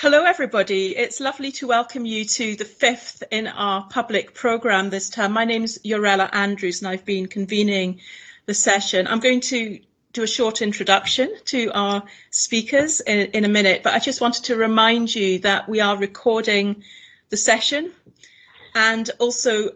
Hello, everybody. It's lovely to welcome you to the fifth in our public programme this term. My name's Yorella Andrews and I've been convening the session. I'm going to do a short introduction to our speakers in a minute, but I just wanted to remind you that we are recording the session, and also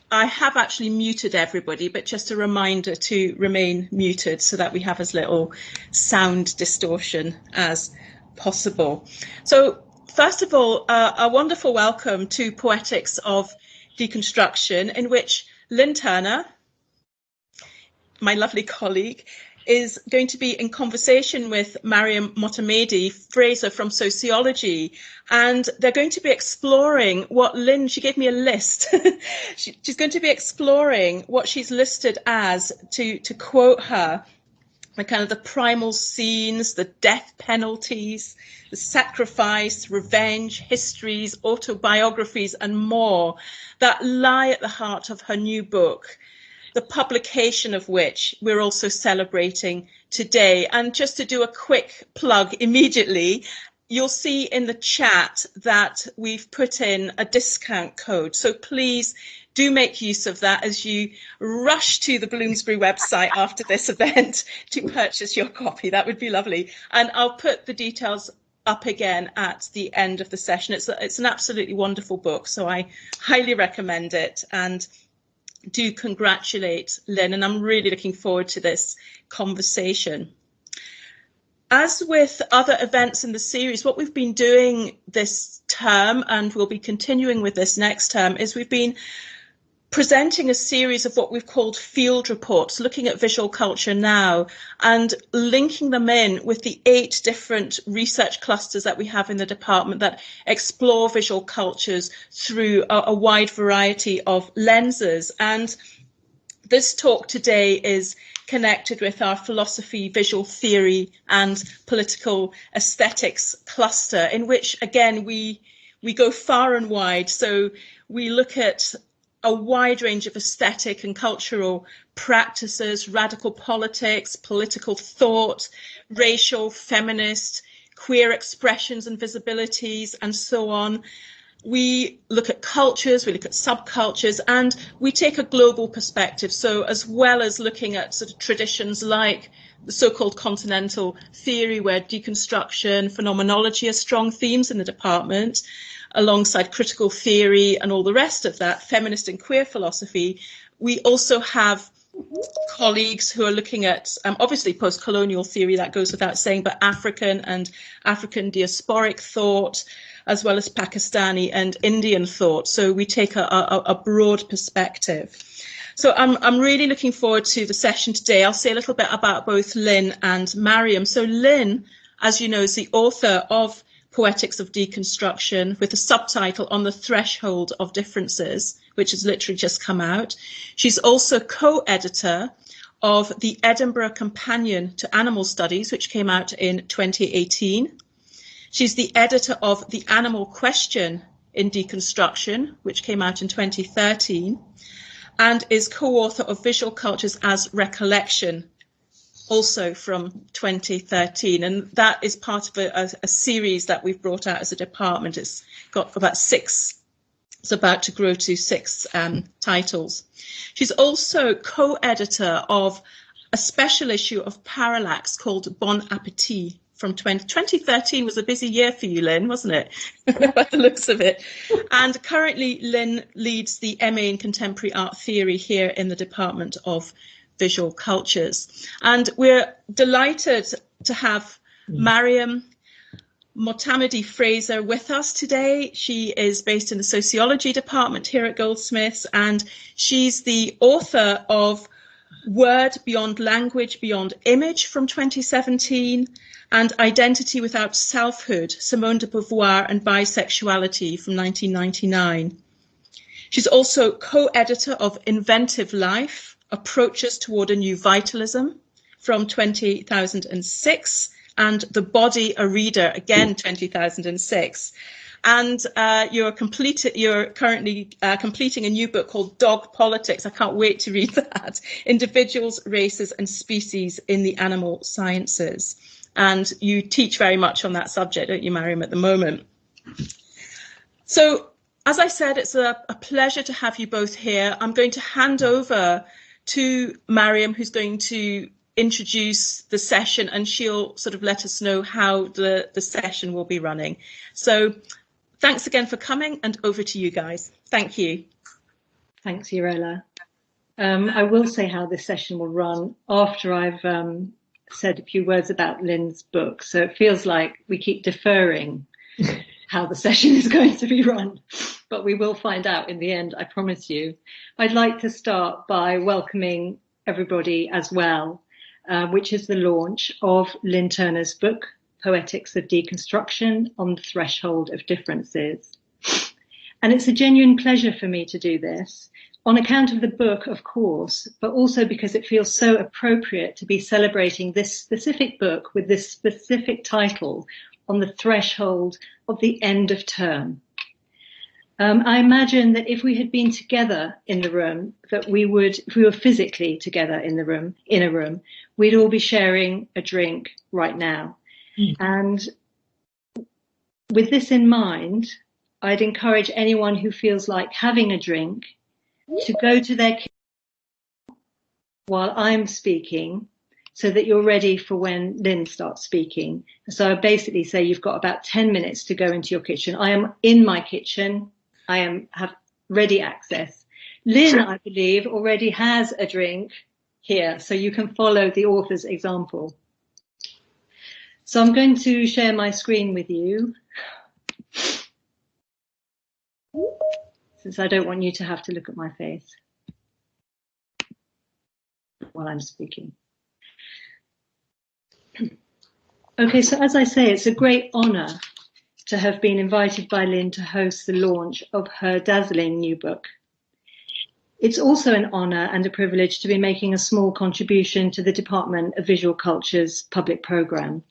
I have actually muted everybody, but just a reminder to remain muted so that we have as little sound distortion as possible. So first of all, a wonderful welcome to Poetics of Deconstruction, in which Lynn Turner, my lovely colleague, is going to be in conversation with Mariam Motamedi Fraser from Sociology, and they're going to be exploring what Lynn, she gave me a list, she's going to be exploring what she's listed as, to quote her, the kind of the primal scenes, the death penalties, the sacrifice, revenge, histories, autobiographies, and more that lie at the heart of her new book, the publication of which we're also celebrating today. And just to do a quick plug immediately, you'll see in the chat that we've put in a discount code. So please do make use of that as you rush to the Bloomsbury website after this event to purchase your copy. That would be lovely. And I'll put the details up again at the end of the session. It's an absolutely wonderful book, so I highly recommend it. And do congratulate Lynn, and I'm really looking forward to this conversation. As with other events in the series, what we've been doing this term, and we'll be continuing with this next term, is we've been presenting a series of what we've called field reports, looking at visual culture now and linking them in with the 8 different research clusters that we have in the department that explore visual cultures through a wide variety of lenses. And this talk today is connected with our philosophy, visual theory and political aesthetics cluster, in which, again, we go far and wide. So we look at a wide range of aesthetic and cultural practices, radical politics, political thought, racial, feminist, queer expressions and visibilities, and so on. We look at cultures, we look at subcultures, and we take a global perspective. So as well as looking at sort of traditions like the so-called continental theory, where deconstruction, phenomenology are strong themes in the department, alongside critical theory and all the rest of that, feminist and queer philosophy, we also have colleagues who are looking at, obviously, post-colonial theory, that goes without saying, but African and African diasporic thought, as well as Pakistani and Indian thought. So we take a broad perspective. So I'm really looking forward to the session today. I'll say a little bit about both Lynn and Mariam. So Lynn, as you know, is the author of Poetics of Deconstruction, with a subtitle On the Threshold of Differences, which has literally just come out. She's also co-editor of the Edinburgh Companion to Animal Studies, which came out in 2018. She's the editor of The Animal Question in Deconstruction, which came out in 2013, and is co-author of Visual Cultures as Recollection, also from 2013, and that is part of a series that we've brought out as a department. It's got about 6, it's about to grow to 6 titles. She's also co-editor of a special issue of Parallax called Bon Appetit from 2013 was a busy year for you, Lynn, wasn't it? By the looks of it. And currently Lynn leads the MA in Contemporary Art Theory here in the Department of Visual Cultures. And we're delighted to have Mariam Motamedi Fraser with us today. She is based in the Sociology Department here at Goldsmiths, and she's the author of Word Beyond Language, Beyond Image from 2017, and Identity Without Selfhood, Simone de Beauvoir and Bisexuality from 1999. She's also co-editor of Inventive Life, Approaches Toward a New Vitalism from 2006, and The Body, a Reader, again 2006. And you're currently completing a new book called Dog Politics. I can't wait to read that. Individuals, Races and Species in the Animal Sciences. and you teach very much on that subject, don't you, Mariam, at the moment? So, as I said, it's a pleasure to have you both here. I'm going to hand over to Mariam, who's going to introduce the session, and she'll sort of let us know how the session will be running. So thanks again for coming, and over to you guys. Thank you. Thanks, Yorella. I will say how this session will run after I've said a few words about Lynn's book. So it feels like we keep deferring how the session is going to be run, but we will find out in the end, I promise you. I'd like to start by welcoming everybody as well, which is the launch of Lynn Turner's book, Poetics of Deconstruction, on the Threshold of Differences. And it's a genuine pleasure for me to do this, on account of the book, of course, but also because it feels so appropriate to be celebrating this specific book with this specific title, on the threshold of the end of term. I imagine that if we had been together in the room, that if we were physically together in a room, we'd all be sharing a drink right now. And with this in mind, I'd encourage anyone who feels like having a drink to go to their kitchen while I'm speaking, so that you're ready for when Lynn starts speaking. So I basically say you've got about 10 minutes to go into your kitchen. I am in my kitchen. I have ready access. Lynn, I believe, already has a drink here, so you can follow the author's example. So I'm going to share my screen with you, since I don't want you to have to look at my face while I'm speaking. Okay, so as I say, it's a great honour to have been invited by Lynn to host the launch of her dazzling new book. It's also an honour and a privilege to be making a small contribution to the Department of Visual Culture's public programme.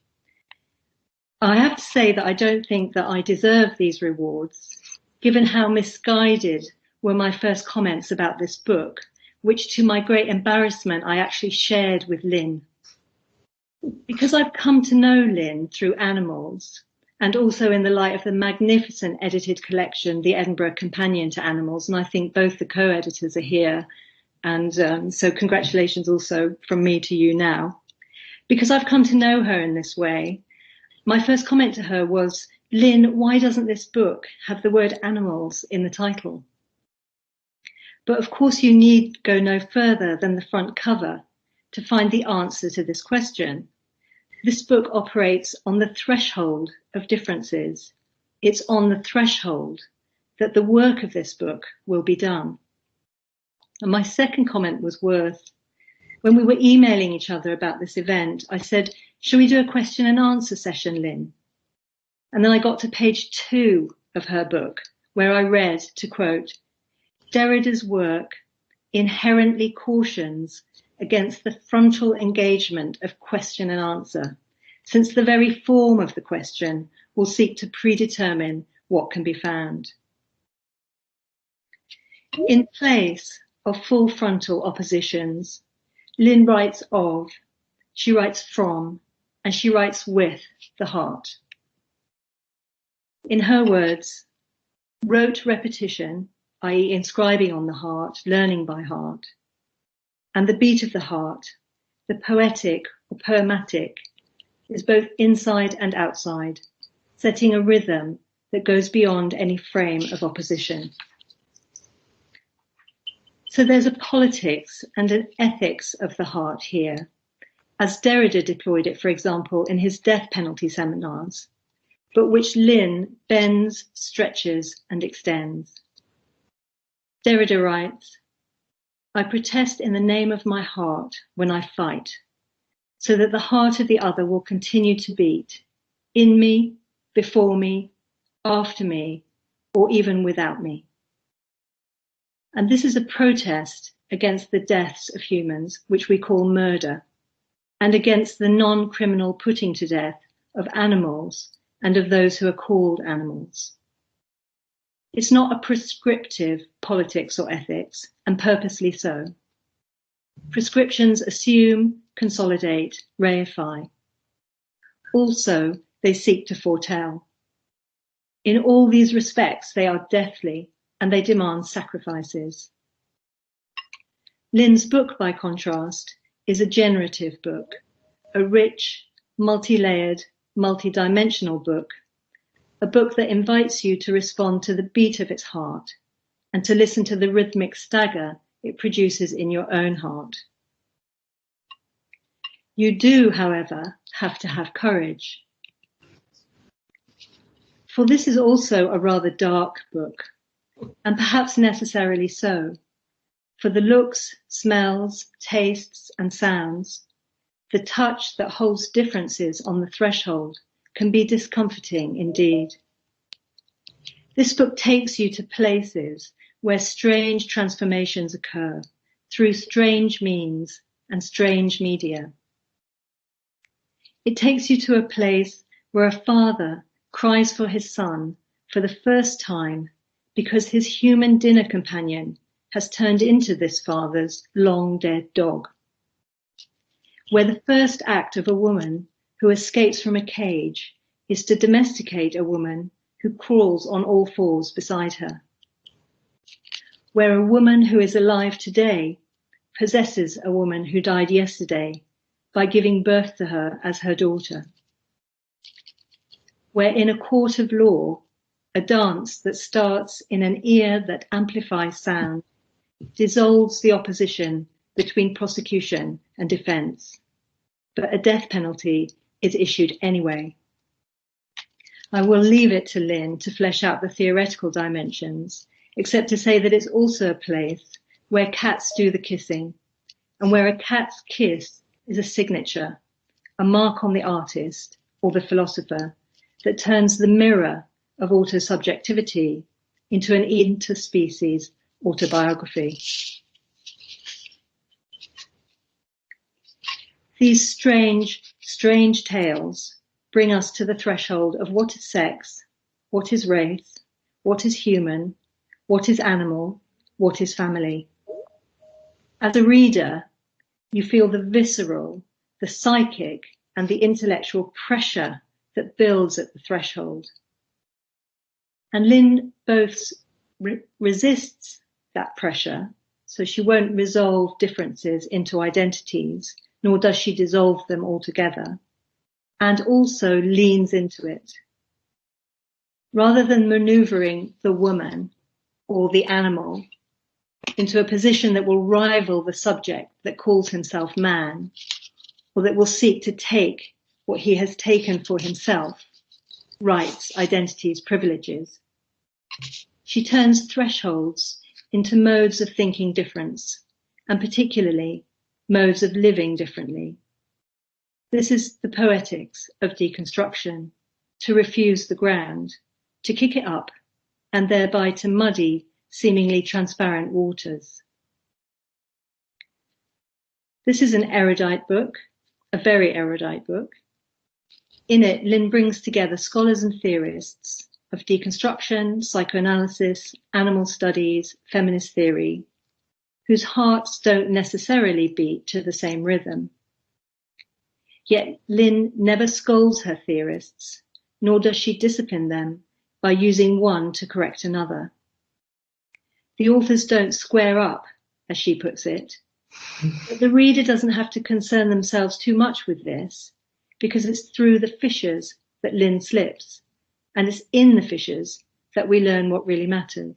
I have to say that I don't think that I deserve these rewards, given how misguided were my first comments about this book, which to my great embarrassment I actually shared with Lynn. Because I've come to know Lynn through Animals, and also in the light of the magnificent edited collection, The Edinburgh Companion to Animals, and I think both the co-editors are here, and so congratulations also from me to you now. Because I've come to know her in this way, my first comment to her was, Lynn, why doesn't this book have the word animals in the title? But of course you need go no further than the front cover to find the answer to this question. This book operates on the threshold of differences. It's on the threshold that the work of this book will be done. And my second comment was worth, when we were emailing each other about this event, I said, shall we do a question and answer session, Lynn? And then I got to page 2 of her book, where I read, to quote, Derrida's work inherently cautions against the frontal engagement of question and answer, since the very form of the question will seek to predetermine what can be found. In place of full frontal oppositions, Lynn writes of, she writes from, and she writes with the heart. In her words, rote repetition, i.e. inscribing on the heart, learning by heart, and the beat of the heart, the poetic or poematic, is both inside and outside, setting a rhythm that goes beyond any frame of opposition. So there's a politics and an ethics of the heart here, as Derrida deployed it, for example, in his death penalty seminars, but which Lynn bends, stretches, and extends. Derrida writes, I protest in the name of my heart when I fight, so that the heart of the other will continue to beat, in me, before me, after me, or even without me. And this is a protest against the deaths of humans, which we call murder, and against the non-criminal putting to death of animals and of those who are called animals. It's not a prescriptive politics or ethics, and purposely so. Prescriptions assume, consolidate, reify. Also, they seek to foretell. In all these respects, they are deathly, and they demand sacrifices. Lynn's book, by contrast, is a generative book, a rich, multi-layered, multi-dimensional book, a book that invites you to respond to the beat of its heart and to listen to the rhythmic stagger it produces in your own heart. You do, however, have to have courage. For this is also a rather dark book, and perhaps necessarily so. For the looks, smells, tastes, and sounds, the touch that holds differences on the threshold can be discomforting indeed. This book takes you to places where strange transformations occur through strange means and strange media. It takes you to a place where a father cries for his son for the first time because his human dinner companion has turned into this father's long dead dog. Where the first act of a woman who escapes from a cage is to domesticate a woman who crawls on all fours beside her. Where a woman who is alive today possesses a woman who died yesterday by giving birth to her as her daughter. Where in a court of law, a dance that starts in an ear that amplifies sound dissolves the opposition between prosecution and defense, but a death penalty is issued anyway. I will leave it to Lynn to flesh out the theoretical dimensions, except to say that it's also a place where cats do the kissing, and where a cat's kiss is a signature, a mark on the artist or the philosopher that turns the mirror of autosubjectivity into an interspecies autobiography. These strange tales bring us to the threshold of what is sex, what is race, what is human, what is animal, what is family. As a reader, you feel the visceral, the psychic, and the intellectual pressure that builds at the threshold. And Lynn both resists that pressure, so she won't resolve differences into identities, nor does she dissolve them altogether, and also leans into it. Rather than maneuvering the woman or the animal into a position that will rival the subject that calls himself man, or that will seek to take what he has taken for himself, rights, identities, privileges, she turns thresholds into modes of thinking difference, and particularly modes of living differently. This is the poetics of deconstruction, to refuse the ground, to kick it up, and thereby to muddy seemingly transparent waters. This is an erudite book, a very erudite book. In it, Lynn brings together scholars and theorists of deconstruction, psychoanalysis, animal studies, feminist theory, whose hearts don't necessarily beat to the same rhythm. Yet Lynn never scolds her theorists, nor does she discipline them by using one to correct another. The authors don't square up, as she puts it, but the reader doesn't have to concern themselves too much with this, because it's through the fissures that Lynn slips, and it's in the fissures that we learn what really matters.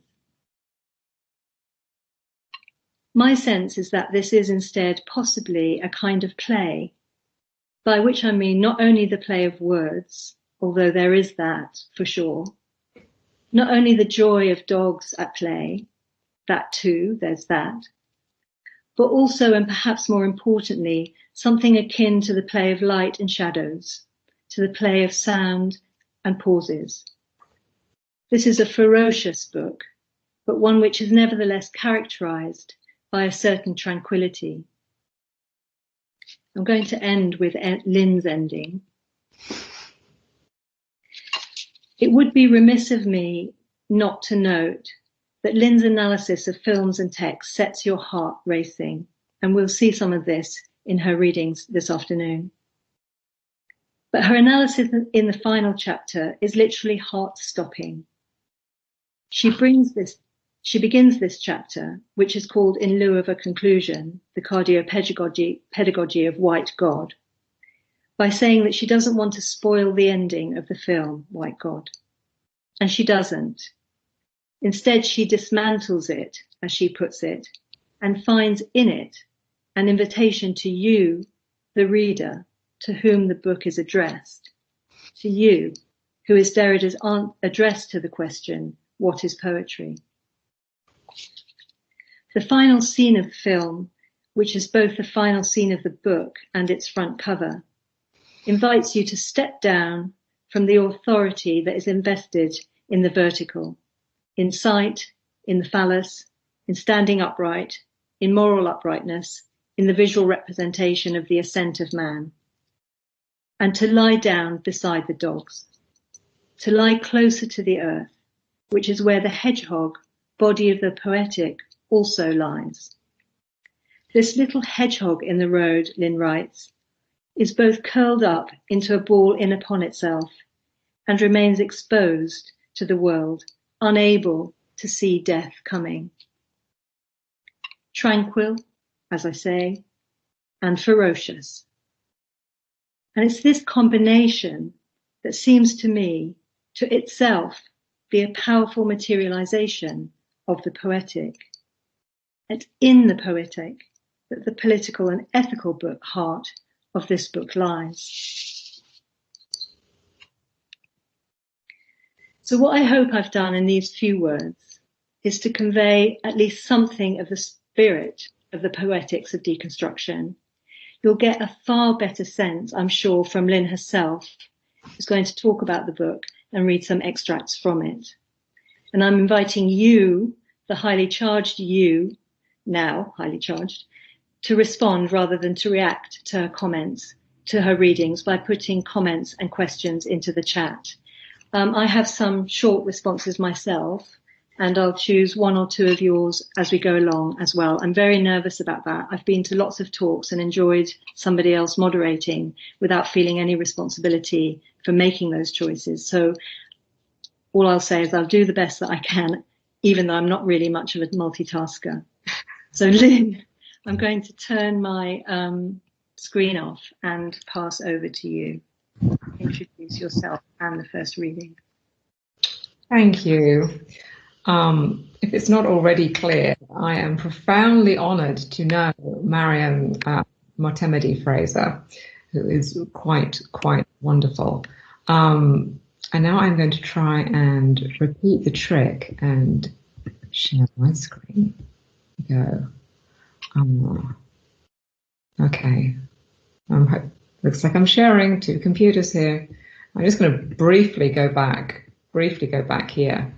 My sense is that this is instead possibly a kind of play, by which I mean not only the play of words, although there is that for sure, not only the joy of dogs at play, that too, there's that, but also, and perhaps more importantly, something akin to the play of light and shadows, to the play of sound and pauses. This is a ferocious book, but one which is nevertheless characterized by a certain tranquility. I'm going to end with Lynn's ending. It would be remiss of me not to note that Lynn's analysis of films and text sets your heart racing, and we'll see some of this in her readings this afternoon. But her analysis in the final chapter is literally heart-stopping. She begins this chapter, which is called In Lieu of a Conclusion, the Cardiopedagogy of White God, by saying that she doesn't want to spoil the ending of the film, White God. And she doesn't. Instead, she dismantles it, as she puts it, and finds in it an invitation to you, the reader, to whom the book is addressed, to you, who is Derrida's addressed to the question, what is poetry? The final scene of the film, which is both the final scene of the book and its front cover, invites you to step down from the authority that is invested in the vertical, in sight, in the phallus, in standing upright, in moral uprightness, in the visual representation of the ascent of man, and to lie down beside the dogs, to lie closer to the earth, which is where the hedgehog, body of the poetic, also lies. This little hedgehog in the road, Lynn writes, is both curled up into a ball in upon itself and remains exposed to the world, unable to see death coming. Tranquil, as I say, and ferocious. And it's this combination that seems to me to itself be a powerful materialization of the poetic. And in the poetic that the political and ethical heart of this book lies. So what I hope I've done in these few words is to convey at least something of the spirit of the Poetics of Deconstruction. You'll get a far better sense, I'm sure, from Lynn herself, who's going to talk about the book and read some extracts from it. And I'm inviting you, the highly charged you, now highly charged, to respond rather than to react to her comments, to her readings, by putting comments and questions into the chat. I have some short responses myself, and I'll choose one or two of yours as we go along as well. I'm very nervous about that. I've been to lots of talks and enjoyed somebody else moderating without feeling any responsibility for making those choices. So all I'll say is I'll do the best that I can, even though I'm not really much of a multitasker. So Lynn, I'm going to turn my screen off and pass over to you. Introduce yourself and the first reading. Thank you. If it's not already clear, I am profoundly honoured to know Mariam Motemedi Fraser, who is quite wonderful. And now I'm going to try and repeat the trick and share my screen. Go. Okay. Looks like I'm sharing two computers here. I'm just going to briefly go back here,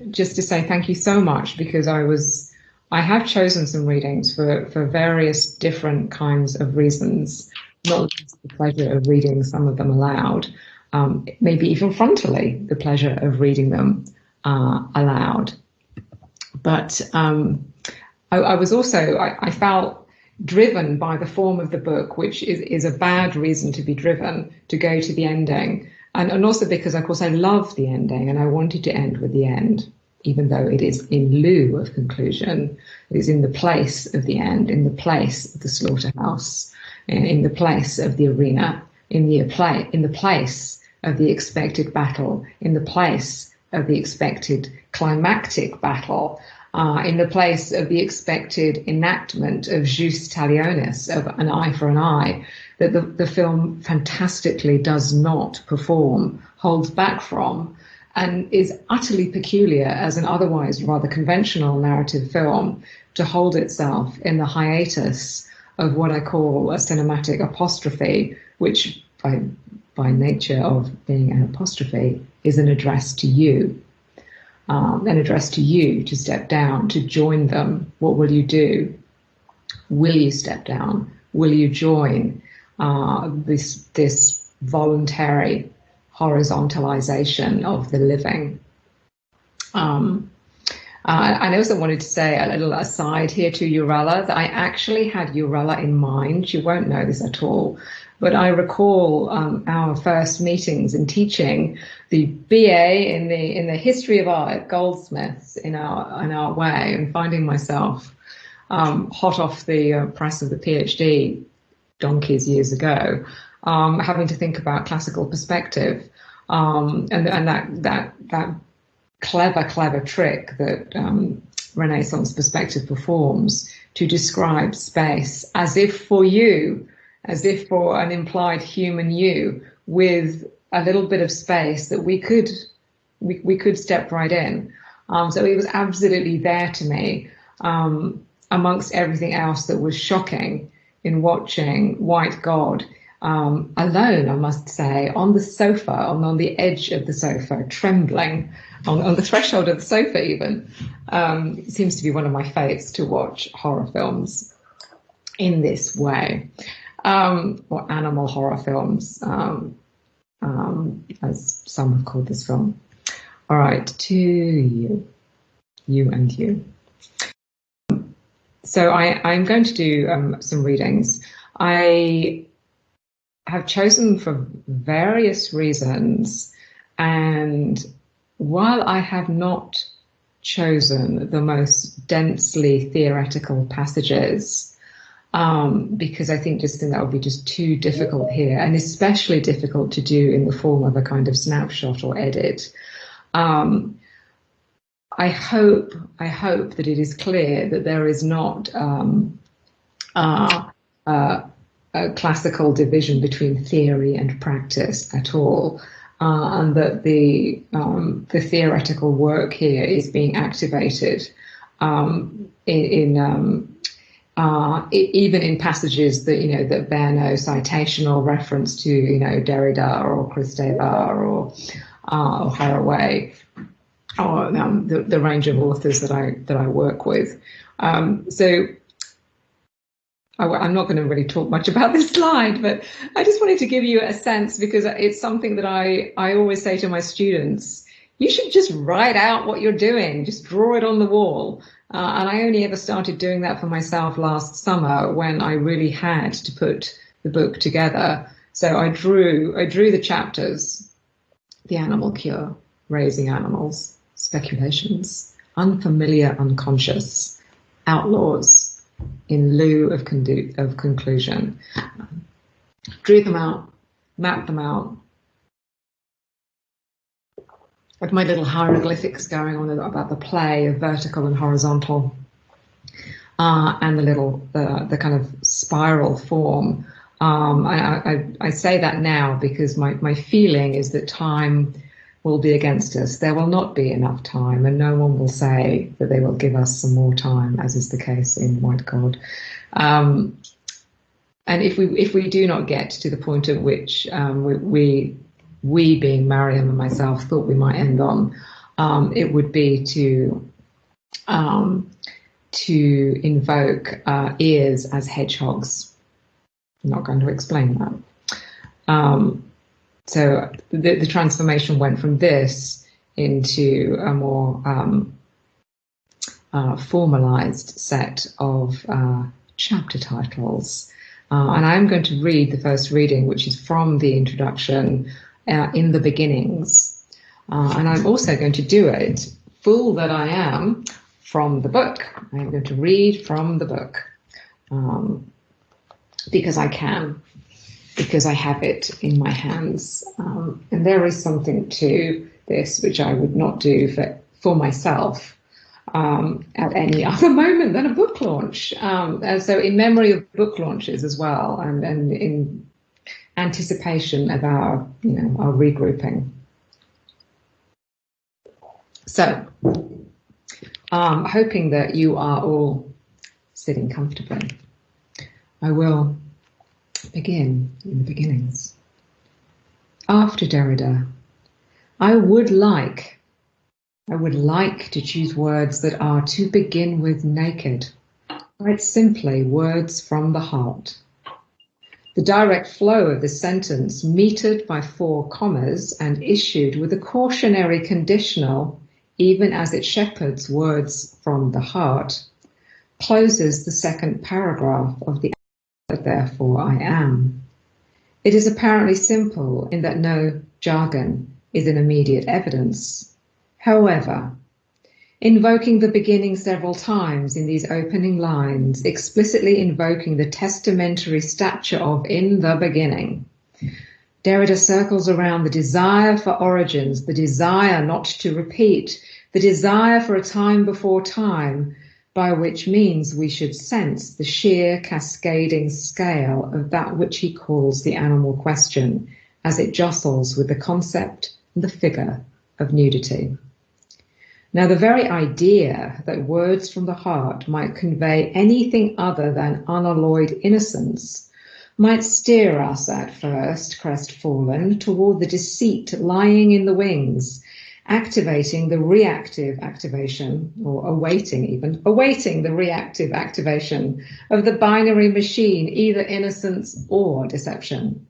just to say thank you so much, because I have chosen some readings for various different kinds of reasons, not just the pleasure of reading some of them aloud, maybe even frontally, the pleasure of reading them aloud. But I was also, I felt driven by the form of the book, which is a bad reason to be driven, to go to the ending. And also because, of course, I love the ending and I wanted to end with the end, even though it is in lieu of conclusion. It is in the place of the end, in the place of the slaughterhouse, in the place of the arena, in the place of the expected battle, in the place of the expected climactic battle, in the place of the expected enactment of jus talionis, of an eye for an eye, that the film fantastically does not perform, holds back from, and is utterly peculiar as an otherwise rather conventional narrative film to hold itself in the hiatus of what I call a cinematic apostrophe, which by nature of being an apostrophe is an address to you. An address to you to step down, to join them. What will you do? Will you step down? Will you join this voluntary horizontalization of the living? I also wanted to say a little aside here to Urella that I actually had Urella in mind. She won't know this at all, but I recall our first meetings in teaching the BA in the history of art at Goldsmiths in our way, and finding myself hot off the press of the PhD donkeys years ago, having to think about classical perspective, and that clever trick that Renaissance perspective performs to describe space as if for an implied human you, with a little bit of space that we could step right in. So it was absolutely there to me, amongst everything else that was shocking in watching White God alone, I must say, on the sofa, on the edge of the sofa, trembling on the threshold of the sofa even. It seems to be one of my faves to watch horror films in this way, or animal horror films, as some have called this film. All right, to you and you. So I'm going to do some readings. I have chosen for various reasons, and while I have not chosen the most densely theoretical passages, because I think that would be just too difficult here, and especially difficult to do in the form of a kind of snapshot or edit. I hope that it is clear that there is not a classical division between theory and practice at all, and that the theoretical work here is being activated even in passages that that bear no citation or reference to Derrida or Kristeva or Haraway, or the range of authors that I work with. So I'm not going to really talk much about this slide, but I just wanted to give you a sense, because it's something that I always say to my students: you should just write out what you're doing, just draw it on the wall. And I only ever started doing that for myself last summer, when I really had to put the book together. So I drew the chapters: the animal cure, raising animals, speculations, unfamiliar unconscious, outlaws, in lieu of conclusion. Drew them out, mapped them out, with my little hieroglyphics going on about the play of vertical and horizontal, and the kind of spiral form. I say that now because my feeling is that time will be against us. There will not be enough time, and no one will say that they will give us some more time, as is the case in White God. And if we do not get to the point at which we being Mariam and myself thought we might end on, it would be to invoke ears as hedgehogs. I'm not going to explain that. So the transformation went from this into a more formalized set of chapter titles. And I'm going to read the first reading, which is from the introduction, In the Beginnings. And I'm also going to do it, fool that I am, from the book. I'm going to read from the book, because I can, because I have it in my hands. And there is something to this which I would not do for myself at any other moment than a book launch. And so in memory of book launches as well, and in anticipation of our regrouping. So, hoping that you are all sitting comfortably, I will begin in the beginnings. After Derrida, I would like to choose words that are to begin with naked, quite simply words from the heart. The direct flow of the sentence, metered by 4 commas and issued with a cautionary conditional even as it shepherds words from the heart, closes the second paragraph of the therefore I am. It is apparently simple in that no jargon is an immediate evidence. However, invoking the beginning several times in these opening lines, explicitly invoking the testamentary stature of in the beginning, Derrida circles around the desire for origins, the desire not to repeat, the desire for a time before time, by which means we should sense the sheer cascading scale of that which he calls the animal question, as it jostles with the concept and the figure of nudity. Now, the very idea that words from the heart might convey anything other than unalloyed innocence might steer us at first, crestfallen, toward the deceit lying in the wings, activating the reactive activation, or awaiting the reactive activation of the binary machine, either innocence or deception.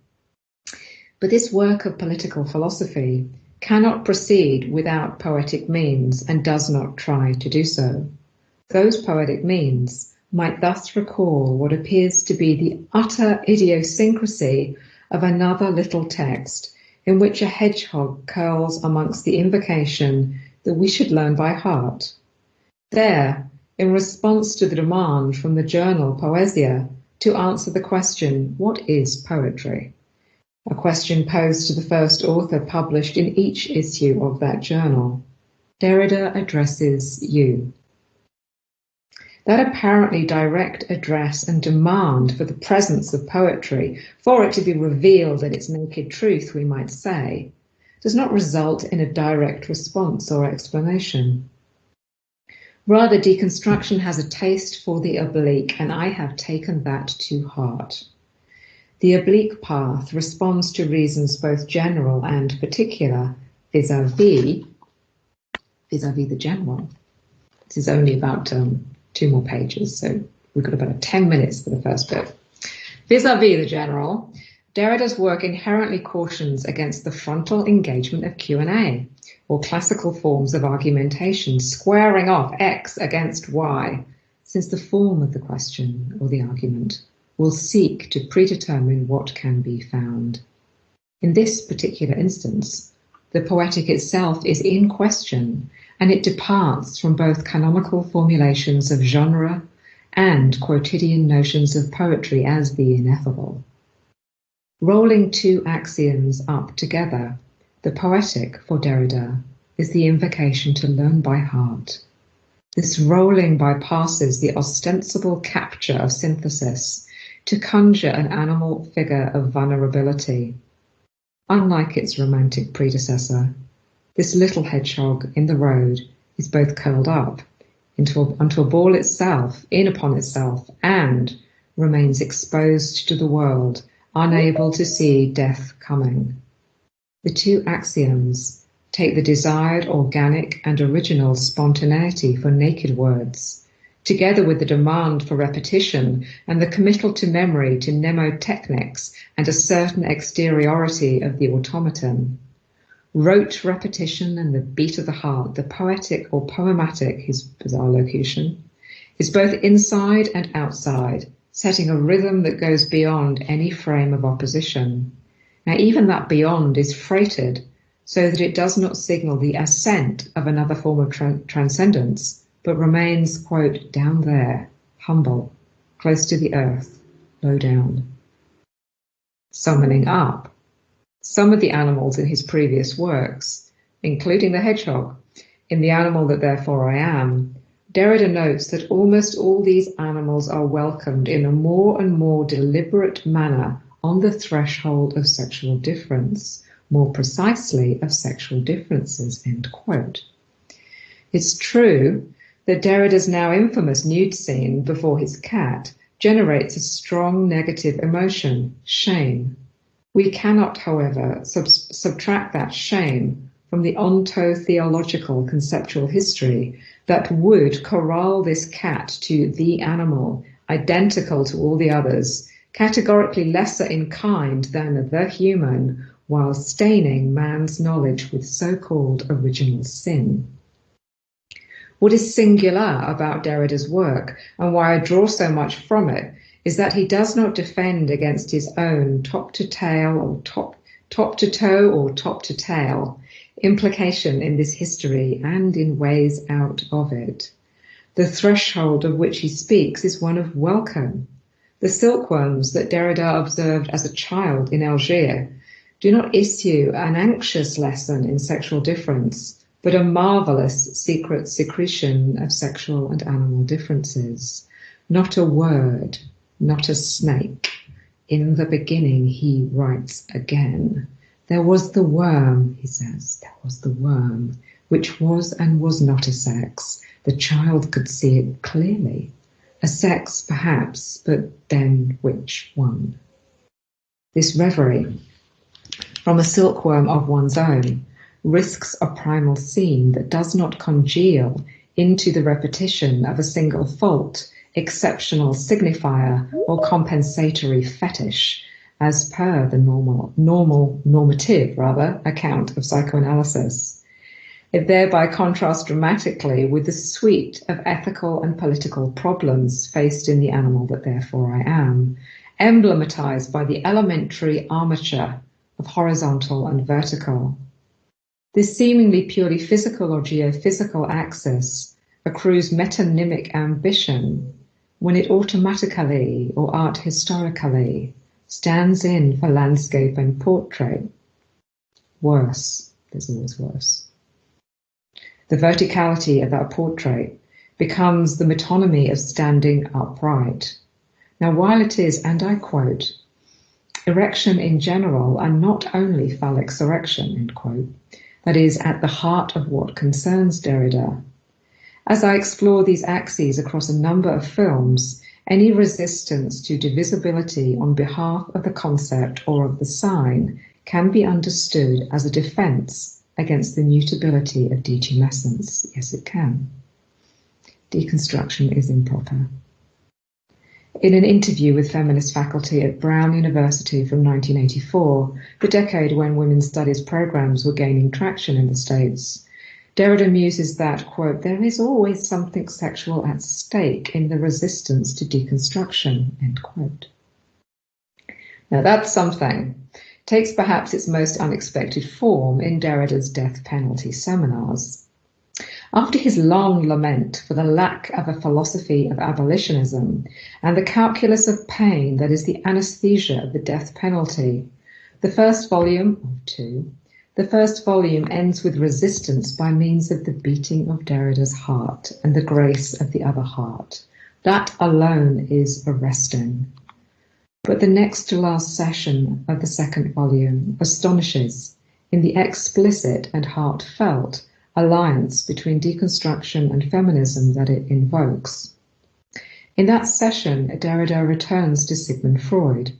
But this work of political philosophy cannot proceed without poetic means and does not try to do so. Those poetic means might thus recall what appears to be the utter idiosyncrasy of another little text in which a hedgehog curls amongst the invocation that we should learn by heart. There, in response to the demand from the journal Poesia to answer the question, what is poetry? A question posed to the first author published in each issue of that journal, Derrida addresses you. That apparently direct address and demand for the presence of poetry, for it to be revealed in its naked truth, we might say, does not result in a direct response or explanation. Rather, deconstruction has a taste for the oblique, and I have taken that to heart. The oblique path responds to reasons both general and particular, vis-a-vis the general. This is only about 2 more pages, so we've got about 10 minutes for the first bit. Vis-a-vis the general, Derrida's work inherently cautions against the frontal engagement of Q&A, or classical forms of argumentation, squaring off X against Y, since the form of the question or the argument will seek to predetermine what can be found. In this particular instance, the poetic itself is in question, and it departs from both canonical formulations of genre and quotidian notions of poetry as the ineffable. Rolling two axioms up together, the poetic, for Derrida, is the invocation to learn by heart. This rolling bypasses the ostensible capture of synthesis to conjure an animal figure of vulnerability. Unlike its romantic predecessor, this little hedgehog in the road is both curled up onto a ball itself, in upon itself, and remains exposed to the world, unable to see death coming. The two axioms take the desired organic and original spontaneity for naked words, together with the demand for repetition and the committal to memory to mnemotechnics and a certain exteriority of the automaton. Rote repetition and the beat of the heart, the poetic or poematic, his bizarre locution, is both inside and outside, setting a rhythm that goes beyond any frame of opposition. Now, even that beyond is freighted so that it does not signal the ascent of another form of transcendence, but remains, quote, down there, humble, close to the earth, low down. Summoning up some of the animals in his previous works, including the hedgehog, in The Animal That Therefore I Am, Derrida notes that almost all these animals are welcomed in a more and more deliberate manner on the threshold of sexual difference, more precisely of sexual differences, end quote. It's true that Derrida's now infamous nude scene before his cat generates a strong negative emotion, shame. We cannot, however, subtract that shame from the ontotheological conceptual history that would corral this cat to the animal, identical to all the others, categorically lesser in kind than the human, while staining man's knowledge with so-called original sin. What is singular about Derrida's work, and why I draw so much from it, is that he does not defend against his own top to toe or top to tail implication in this history and in ways out of it. The threshold of which he speaks is one of welcome. The silkworms that Derrida observed as a child in Algiers do not issue an anxious lesson in sexual difference, but a marvellous secret secretion of sexual and animal differences. Not a word, not a snake. In the beginning, he writes again. There was the worm, he says, there was the worm, which was and was not a sex. The child could see it clearly. A sex, perhaps, but then which one? This reverie from a silkworm of one's own risks a primal scene that does not congeal into the repetition of a single fault, exceptional signifier, or compensatory fetish, as per the normative account of psychoanalysis. It thereby contrasts dramatically with the suite of ethical and political problems faced in The Animal That Therefore I Am, emblematized by the elementary armature of horizontal and vertical. This seemingly purely physical or geophysical axis accrues metonymic ambition when it automatically or art historically stands in for landscape and portrait. Worse, there's always worse. The verticality of that portrait becomes the metonymy of standing upright. Now, while it is, and I quote, erection in general and not only phallic erection, end quote, that is at the heart of what concerns Derrida. As I explore these axes across a number of films, any resistance to divisibility on behalf of the concept or of the sign can be understood as a defense against the mutability of detumescence. Yes, it can. Deconstruction is improper. In an interview with feminist faculty at Brown University from 1984, the decade when women's studies programs were gaining traction in the States, Derrida muses that, quote, there is always something sexual at stake in the resistance to deconstruction, end quote. Now that's something. Takes perhaps its most unexpected form in Derrida's death penalty seminars. After his long lament for the lack of a philosophy of abolitionism and the calculus of pain that is the anesthesia of the death penalty, the first volume, of two, the first volume ends with resistance by means of the beating of Derrida's heart and the grace of the other heart. That alone is arresting. But the next to last session of the second volume astonishes in the explicit and heartfelt alliance between deconstruction and feminism that it invokes. In that session, Derrida returns to Sigmund Freud,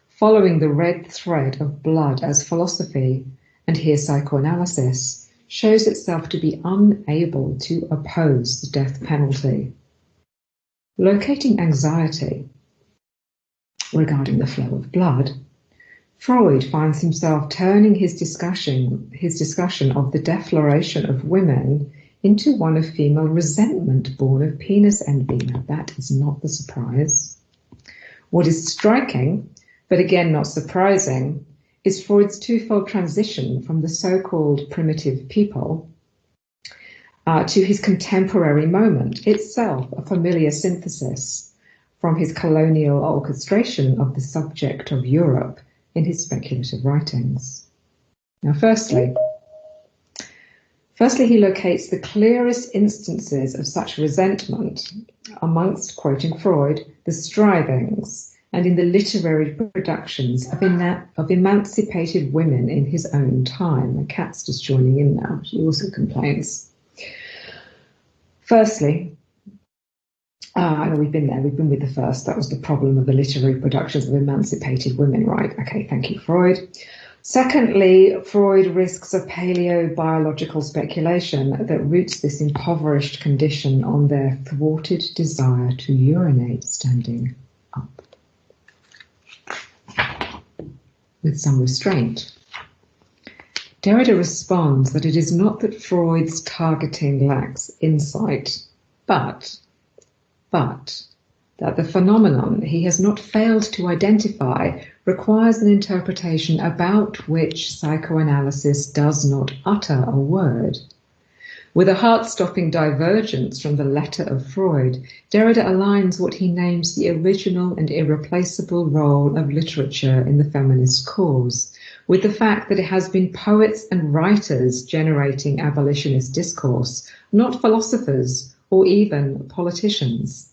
following the red thread of blood as philosophy, and here psychoanalysis, shows itself to be unable to oppose the death penalty. Locating anxiety regarding the flow of blood, Freud finds himself turning his discussion of the defloration of women into one of female resentment born of penis envy. Now that is not the surprise. What is striking, but again not surprising, is Freud's twofold transition from the so-called primitive people to his contemporary moment, itself a familiar synthesis from his colonial orchestration of the subject of Europe in his speculative writings. Now, firstly, he locates the clearest instances of such resentment amongst, quoting Freud, the strivings and in the literary productions of emancipated women in his own time. And Kat's just joining in now. She also complains. Firstly, I know we've been there. We've been with the first. That was the problem of the literary productions of emancipated women, right? Okay, thank you, Freud. Secondly, Freud risks a paleobiological speculation that roots this impoverished condition on their thwarted desire to urinate standing up, with some restraint. Derrida responds that it is not that Freud's targeting lacks insight, but that the phenomenon he has not failed to identify requires an interpretation about which psychoanalysis does not utter a word. With a heart-stopping divergence from the letter of Freud, Derrida aligns what he names the original and irreplaceable role of literature in the feminist cause, with the fact that it has been poets and writers generating abolitionist discourse, not philosophers or even politicians.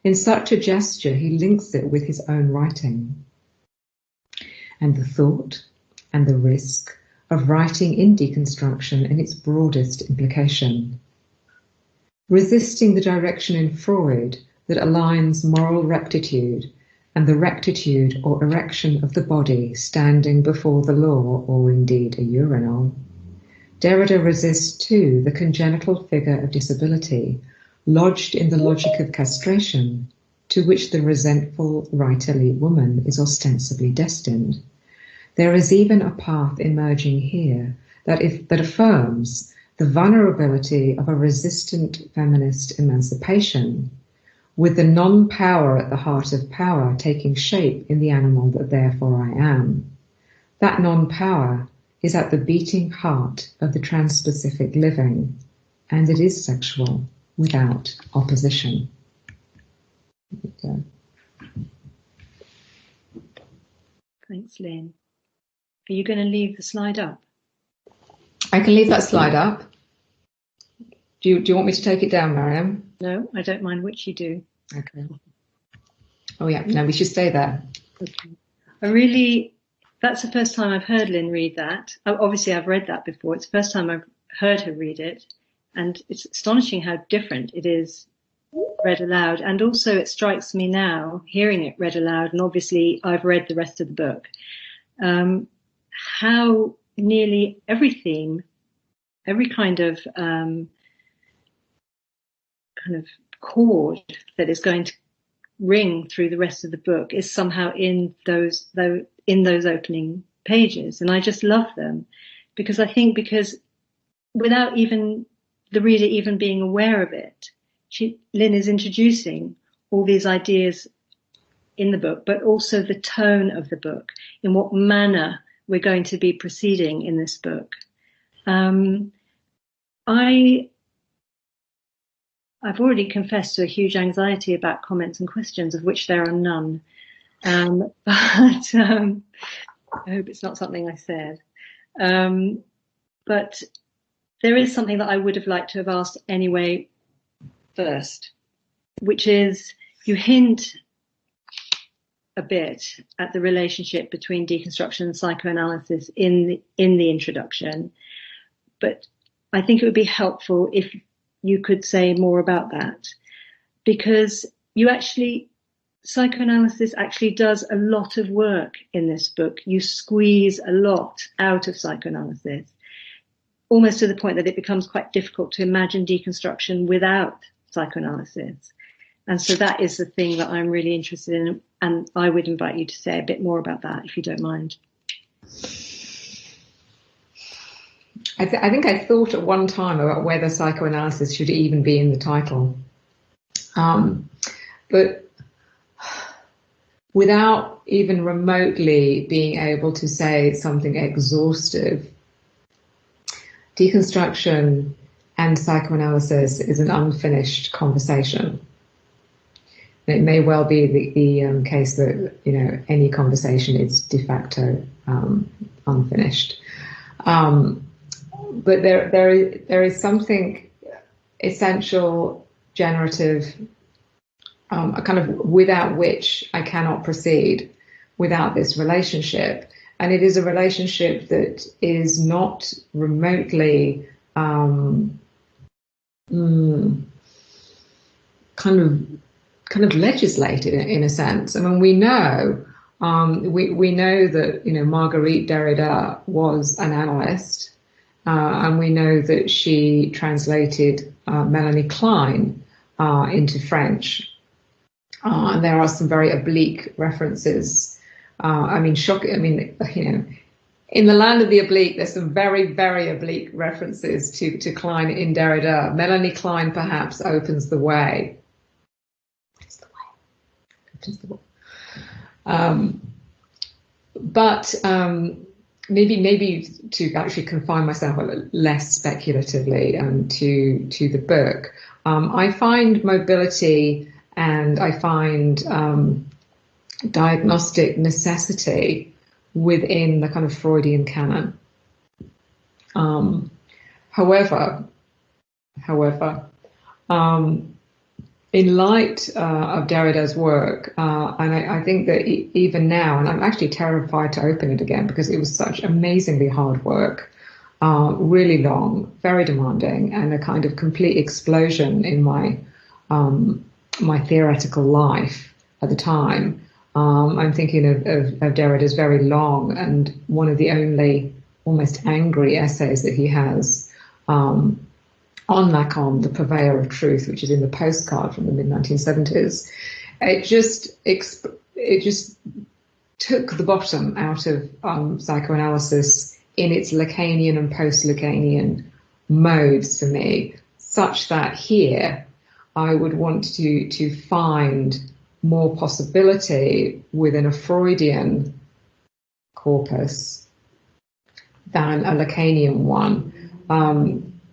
In such a gesture, he links it with his own writing. And the thought and the risk of writing in deconstruction in its broadest implication. Resisting the direction in Freud that aligns moral rectitude and the rectitude or erection of the body standing before the law or indeed a urinal. Derrida resists too the congenital figure of disability lodged in the logic of castration to which the resentful writerly woman is ostensibly destined. There is even a path emerging here that affirms the vulnerability of a resistant feminist emancipation, with the non-power at the heart of power taking shape in the animal that therefore I am. That non-power is at the beating heart of the trans-specific living, and it is sexual without opposition. Thanks, Lynn. Are you going to leave the slide up? I can leave that slide up. Do you want me to take it down, Mariam? No, I don't mind which you do. Okay. Oh yeah, no, we should stay there. Okay. That's the first time I've heard Lynn read that. Obviously, I've read that before. It's the first time I've heard her read it. And it's astonishing how different it is read aloud. And also it strikes me now, hearing it read aloud, and obviously I've read the rest of the book, how nearly every theme, every kind of chord that is going to ring through the rest of the book is somehow in those opening pages. And I just love them because without even the reader even being aware of it, Lynn is introducing all these ideas in the book, but also the tone of the book, in what manner we're going to be proceeding in this book. I've already confessed to a huge anxiety about comments and questions, of which there are none. But I hope it's not something I said. But there is something that I would have liked to have asked anyway first, which is you hint a bit at the relationship between deconstruction and psychoanalysis in the introduction, but I think it would be helpful if you could say more about that, because psychoanalysis actually does a lot of work in this book. You squeeze a lot out of psychoanalysis, almost to the point that it becomes quite difficult to imagine deconstruction without psychoanalysis. And so that is the thing that I'm really interested in, and I would invite you to say a bit more about that, if you don't mind. I think I thought at one time about whether psychoanalysis should even be in the title. But without even remotely being able to say something exhaustive, deconstruction and psychoanalysis is an unfinished conversation. It may well be the case that, any conversation is de facto unfinished. But there is something essential, generative, a kind of without which I cannot proceed without this relationship. And it is a relationship that is not remotely kind of legislated in a sense. I mean, we know that Marguerite Derrida was an analyst, and we know that she translated Melanie Klein into French, and there are some very oblique references. In the land of the oblique, there's some very, very oblique references to Klein in Derrida. Melanie Klein perhaps opens the way. Opens the way. Opens the way. But maybe to actually confine myself less speculatively to the book, I find mobility and I find diagnostic necessity within the kind of Freudian canon. However, in light of Derrida's work, and I think that even now, and I'm actually terrified to open it again because it was such amazingly hard work, really long, very demanding, and a kind of complete explosion in my my theoretical life at the time. I'm thinking of Derrida's very long and one of the only almost angry essays that he has on Lacan, the purveyor of truth, which is in the postcard from the mid-1970s. It just took the bottom out of psychoanalysis in its Lacanian and post-Lacanian modes for me, such that here I would want to find more possibility within a Freudian corpus than a Lacanian one,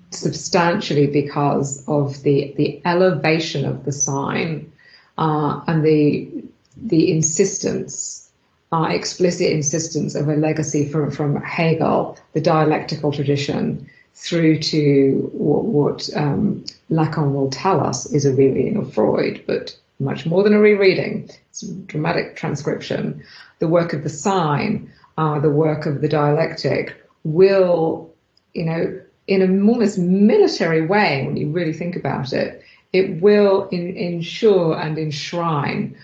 substantially because of the elevation of the sign and the insistence, explicit insistence of a legacy from Hegel, the dialectical tradition, through to what Lacan will tell us is a rereading of Freud, but much more than a rereading. It's a dramatic transcription. The work of the sign, the work of the dialectic will, in a almost military way, when you really think about it, it will ensure and enshrine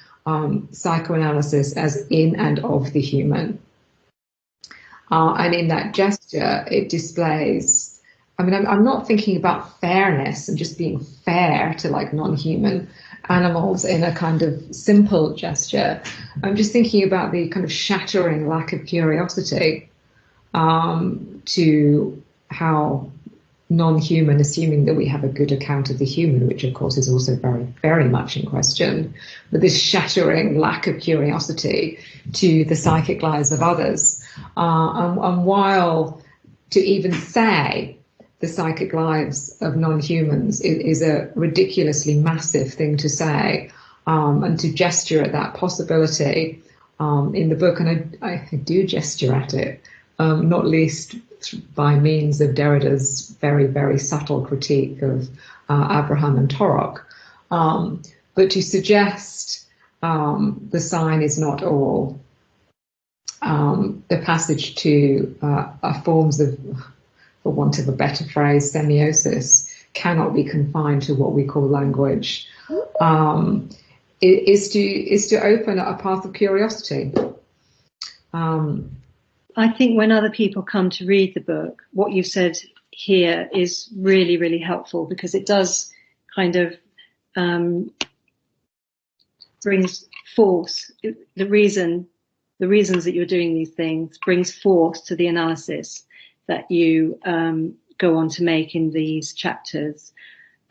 psychoanalysis as in and of the human. And in that gesture, it displays, I'm not thinking about fairness and just being fair to like non-human animals in a kind of simple gesture. I'm just thinking about the kind of shattering lack of curiosity to how non-human, assuming that we have a good account of the human, which of course is also very, very much in question, but this shattering lack of curiosity to the psychic lives of others. And while to even say the psychic lives of non-humans is a ridiculously massive thing to say, and to gesture at that possibility in the book, and I do gesture at it, not least by means of Derrida's very, very subtle critique of Abraham and Torok, but to suggest the sign is not all. The passage to forms of, for want of a better phrase, semiosis, cannot be confined to what we call language, is to open a path of curiosity. I think when other people come to read the book, what you've said here is really, really helpful, because it does kind of brings force. The reasons that you're doing these things brings force to the analysis that you go on to make in these chapters.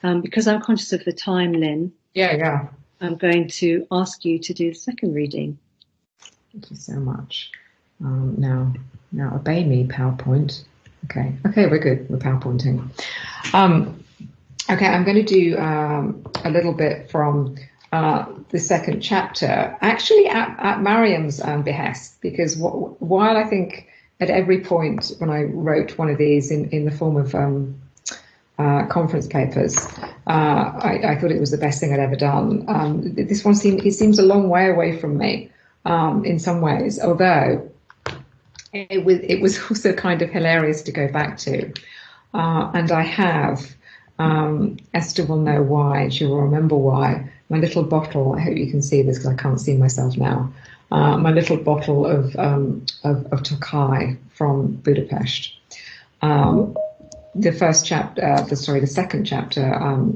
Because I'm conscious of the time, Lynn. Yeah. I'm going to ask you to do the second reading. Thank you so much. Now obey me, PowerPoint. Okay, we're good. We're PowerPointing. Okay, I'm going to do a little bit from the second chapter, actually at Mariam's behest, because while I think at every point when I wrote one of these in the form of conference papers, I thought it was the best thing I'd ever done. This one seems a long way away from me in some ways, although it was also kind of hilarious to go back to. And I have, Esther will know why, she will remember why, my little bottle, I hope you can see this because I can't see myself now, my little bottle of Tokai from Budapest. The second chapter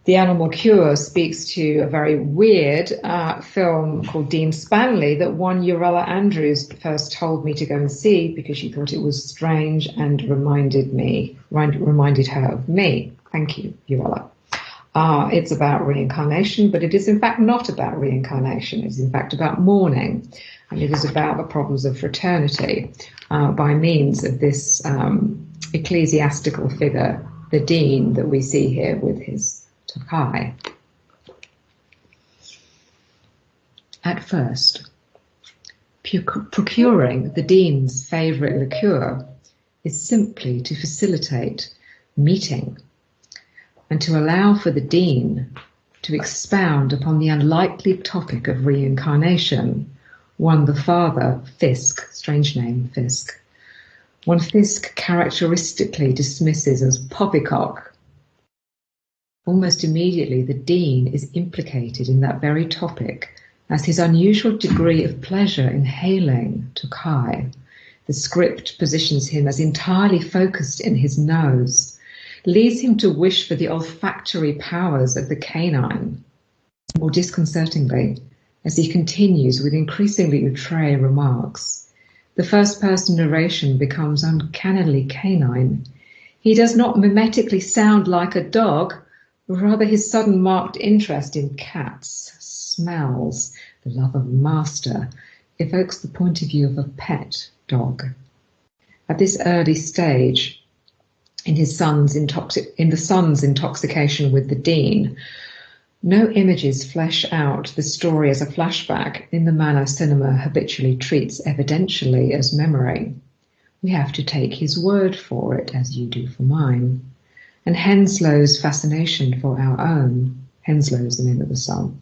The Animal Cure speaks to a very weird film called Dean Spanley that one Urella Andrews first told me to go and see because she thought it was strange and reminded her of me. Thank you, Urella. It's about reincarnation, but it is in fact not about reincarnation. It is in fact about mourning, and it is about the problems of fraternity by means of this ecclesiastical figure, the dean that we see here with his Tokai. At first, procuring the dean's favourite liqueur is simply to facilitate meeting and to allow for the dean to expound upon the unlikely topic of reincarnation, one the father, Fisk, strange name, Fisk, one Fisk characteristically dismisses as poppycock. Almost immediately, the dean is implicated in that very topic, as his unusual degree of pleasure in hailing Tokai. The script positions him as entirely focused in his nose, leads him to wish for the olfactory powers of the canine. More disconcertingly, as he continues with increasingly outre remarks, the first-person narration becomes uncannily canine. He does not mimetically sound like a dog, rather his sudden marked interest in cats, smells, the love of a master, evokes the point of view of a pet dog. At this early stage, in the son's intoxication with the dean, no images flesh out the story as a flashback in the manner cinema habitually treats evidentially as memory. We have to take his word for it, as you do for mine. And Henslow's fascination for our own, Henslow's the name of the son.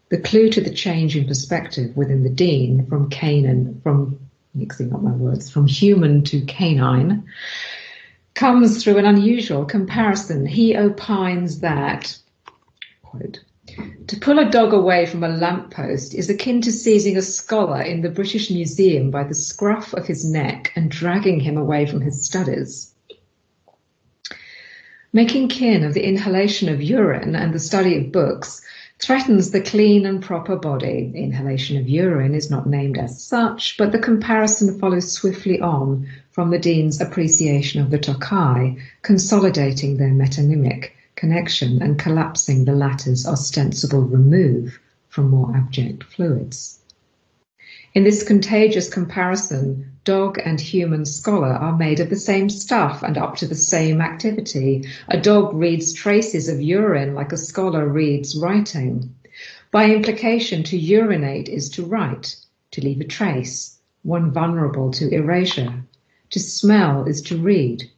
The clue to the change in perspective within the dean from human to canine, comes through an unusual comparison. He opines that, quote, to pull a dog away from a lamppost is akin to seizing a scholar in the British Museum by the scruff of his neck and dragging him away from his studies. Making kin of the inhalation of urine and the study of books threatens the clean and proper body. The inhalation of urine is not named as such, but the comparison follows swiftly on from the dean's appreciation of the Tokai, consolidating their metonymic connection and collapsing the latter's ostensible remove from more abject fluids. In this contagious comparison, dog and human scholar are made of the same stuff and up to the same activity. A dog reads traces of urine like a scholar reads writing. By implication, to urinate is to write, to leave a trace, one vulnerable to erasure. To smell is to read.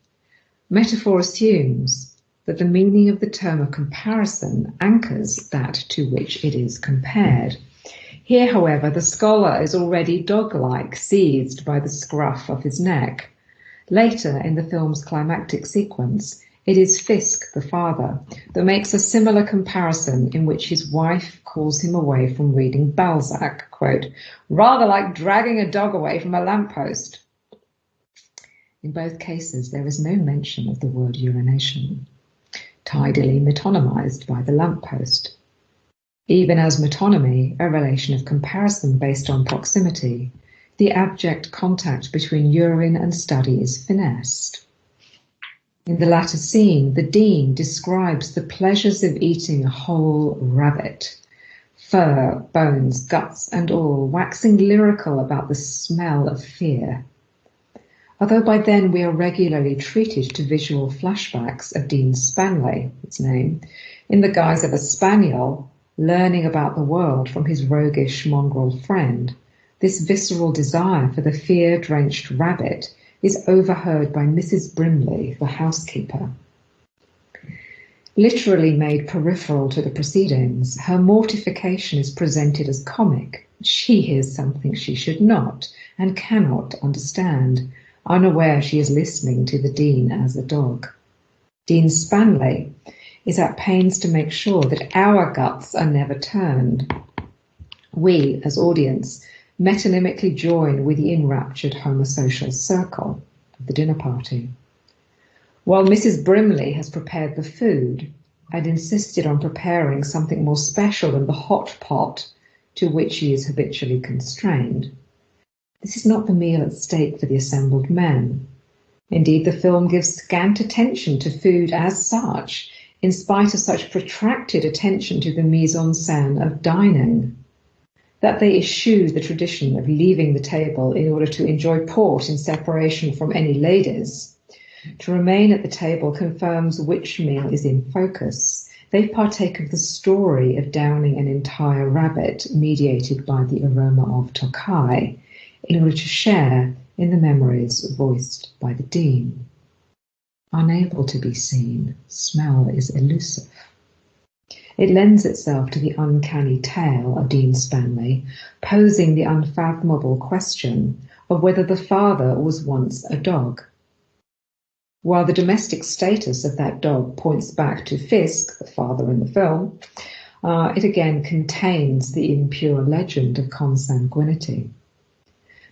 Metaphor assumes that the meaning of the term of comparison anchors that to which it is compared. Here, however, the scholar is already dog-like, seized by the scruff of his neck. Later, in the film's climactic sequence, it is Fisk, the father, that makes a similar comparison in which his wife calls him away from reading Balzac, quote, rather like dragging a dog away from a lamppost. In both cases, there is no mention of the word urination, tidily metonymized by the lamppost. Even as metonymy, a relation of comparison based on proximity, the abject contact between urine and study is finessed. In the latter scene, the dean describes the pleasures of eating a whole rabbit, fur, bones, guts and all, waxing lyrical about the smell of fear. Although by then we are regularly treated to visual flashbacks of Dean Spanley, its name, in the guise of a spaniel, learning about the world from his roguish mongrel friend, this visceral desire for the fear-drenched rabbit is overheard by Mrs. Brimley, the housekeeper. Literally made peripheral to the proceedings, her mortification is presented as comic. She hears something she should not and cannot understand, unaware she is listening to the dean as a dog. Dean Spanley is at pains to make sure that our guts are never turned. We, as audience, metonymically join with the enraptured homosocial circle of the dinner party. While Mrs. Brimley has prepared the food, and insisted on preparing something more special than the hot pot to which he is habitually constrained. This is not the meal at stake for the assembled men. Indeed, the film gives scant attention to food as such, in spite of such protracted attention to the mise-en-scène of dining. That they eschew the tradition of leaving the table in order to enjoy port in separation from any ladies, to remain at the table confirms which meal is in focus. They partake of the story of downing an entire rabbit, mediated by the aroma of Tokai, in order to share in the memories voiced by the Dean. Unable to be seen, smell is elusive. It lends itself to the uncanny tale of Dean Stanley, posing the unfathomable question of whether the father was once a dog. While the domestic status of that dog points back to Fisk, the father in the film, it again contains the impure legend of consanguinity.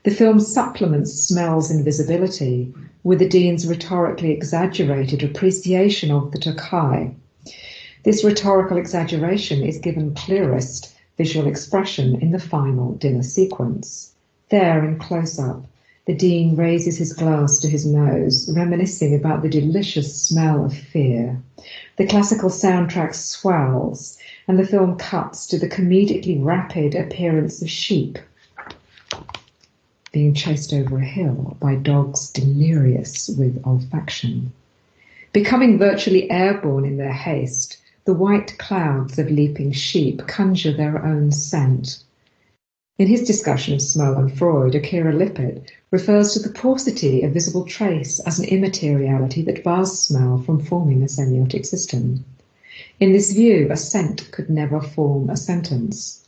The film supplements smell's invisibility with the Dean's rhetorically exaggerated appreciation of the Tokai. This rhetorical exaggeration is given clearest visual expression in the final dinner sequence. There, in close-up, the Dean raises his glass to his nose, reminiscing about the delicious smell of fear. The classical soundtrack swells, and the film cuts to the comedically rapid appearance of sheep being chased over a hill by dogs delirious with olfaction. Becoming virtually airborne in their haste, the white clouds of leaping sheep conjure their own scent. In his discussion of smell and Freud, Akira Lippert refers to the paucity of visible trace as an immateriality that bars smell from forming a semiotic system. In this view, a scent could never form a sentence.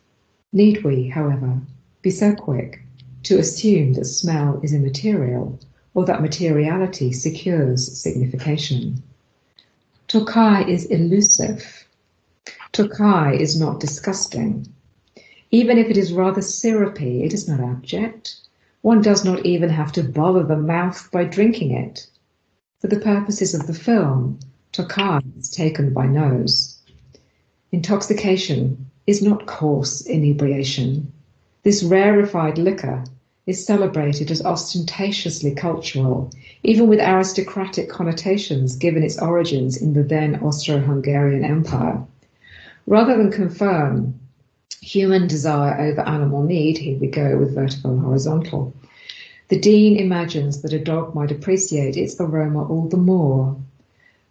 Need we, however, be so quick to assume that smell is immaterial, or that materiality secures signification? Tokai is elusive. Tokai is not disgusting. Even if it is rather syrupy, it is not abject. One does not even have to bother the mouth by drinking it. For the purposes of the film, Tokai is taken by nose. Intoxication is not coarse inebriation. This rarefied liquor is celebrated as ostentatiously cultural, even with aristocratic connotations given its origins in the then Austro-Hungarian Empire. Rather than confirm human desire over animal need, here we go with vertical and horizontal, the Dean imagines that a dog might appreciate its aroma all the more.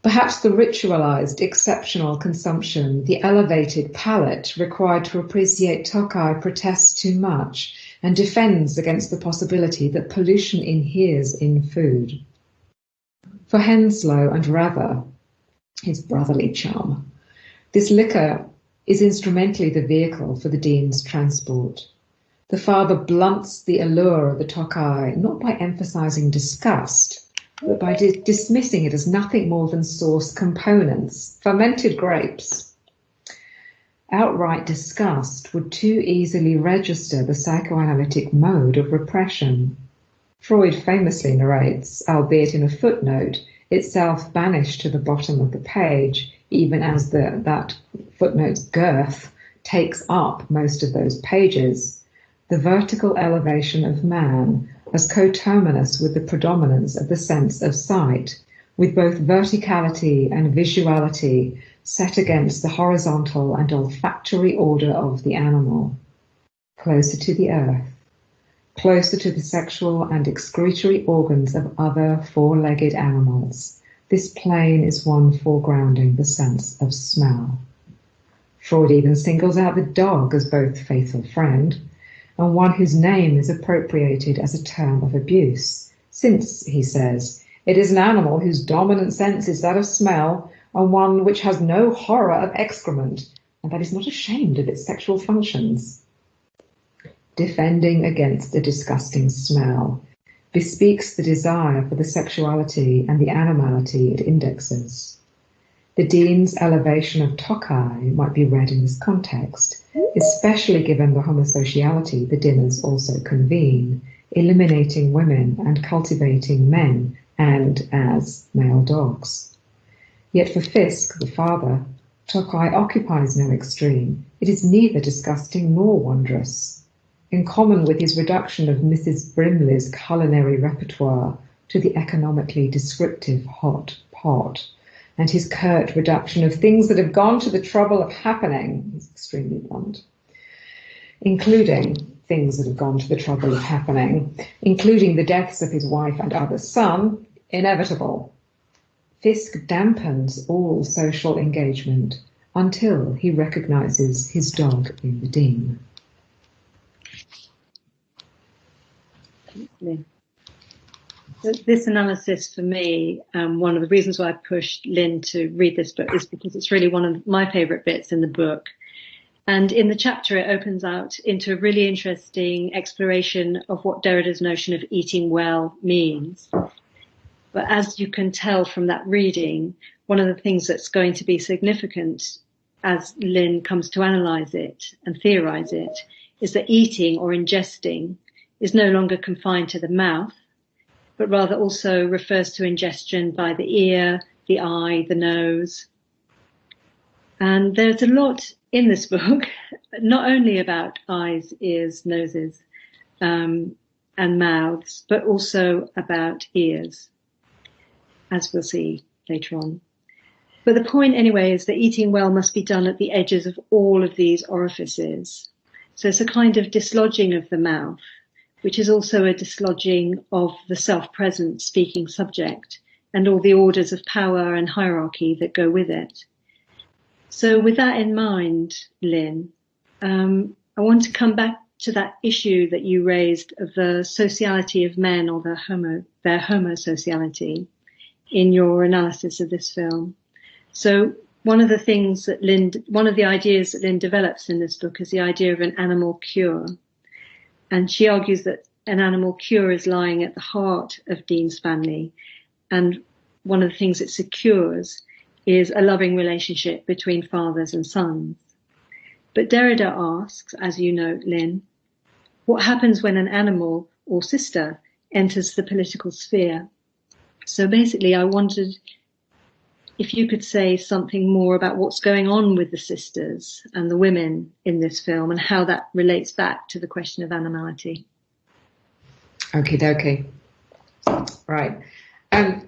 Perhaps the ritualized, exceptional consumption, the elevated palate required to appreciate Tokai protests too much and defends against the possibility that pollution inheres in food. For Henslow and Rather, his brotherly chum, this liquor is instrumentally the vehicle for the Dean's transport. The father blunts the allure of the Tokai not by emphasizing disgust, but by dismissing it as nothing more than sauce components, fermented grapes. Outright disgust would too easily register the psychoanalytic mode of repression. Freud famously narrates, albeit in a footnote, itself banished to the bottom of the page, even as that footnote's girth takes up most of those pages, the vertical elevation of man as coterminous with the predominance of the sense of sight, with both verticality and visuality set against the horizontal and olfactory order of the animal. Closer to the earth, closer to the sexual and excretory organs of other four-legged animals, this plane is one foregrounding the sense of smell. Freud even singles out the dog as both faithful friend and one whose name is appropriated as a term of abuse, since, he says, it is an animal whose dominant sense is that of smell, and one which has no horror of excrement, and that is not ashamed of its sexual functions. Defending against a disgusting smell bespeaks the desire for the sexuality and the animality it indexes. The Dean's elevation of Tokai might be read in this context, especially given the homosociality the dinners also convene, eliminating women and cultivating men and as male dogs. Yet for Fisk, the father, Tokai occupies no extreme. It is neither disgusting nor wondrous. In common with his reduction of Mrs. Brimley's culinary repertoire to the economically descriptive hot pot, and his curt reduction of things that have gone to the trouble of happening, he's extremely blunt, including things that have gone to the trouble of happening, including the deaths of his wife and other son, inevitable. Fisk dampens all social engagement until he recognises his dog in the Dean. This analysis for me, one of the reasons why I pushed Lynn to read this book is because it's really one of my favourite bits in the book. And in the chapter, it opens out into a really interesting exploration of what Derrida's notion of eating well means. But as you can tell from that reading, one of the things that's going to be significant as Lynn comes to analyse it and theorise it is that eating or ingesting is no longer confined to the mouth, but rather also refers to ingestion by the ear, the eye, the nose. And there's a lot in this book, not only about eyes, ears, noses, and mouths, but also about ears, as we'll see later on. But the point anyway is that eating well must be done at the edges of all of these orifices. So it's a kind of dislodging of the mouth, which is also a dislodging of the self-present speaking subject and all the orders of power and hierarchy that go with it. So with that in mind, Lynn, I want to come back to that issue that you raised of the sociality of men or their homosociality in your analysis of this film. So one of the ideas that Lynn develops in this book is the idea of an animal cure. And she argues that an animal cure is lying at the heart of Dean's family. And one of the things it secures is a loving relationship between fathers and sons. But Derrida asks, as you know, Lynn, what happens when an animal or sister enters the political sphere? So basically, I wondered if you could say something more about what's going on with the sisters and the women in this film and how that relates back to the question of animality. Okie dokie. Right.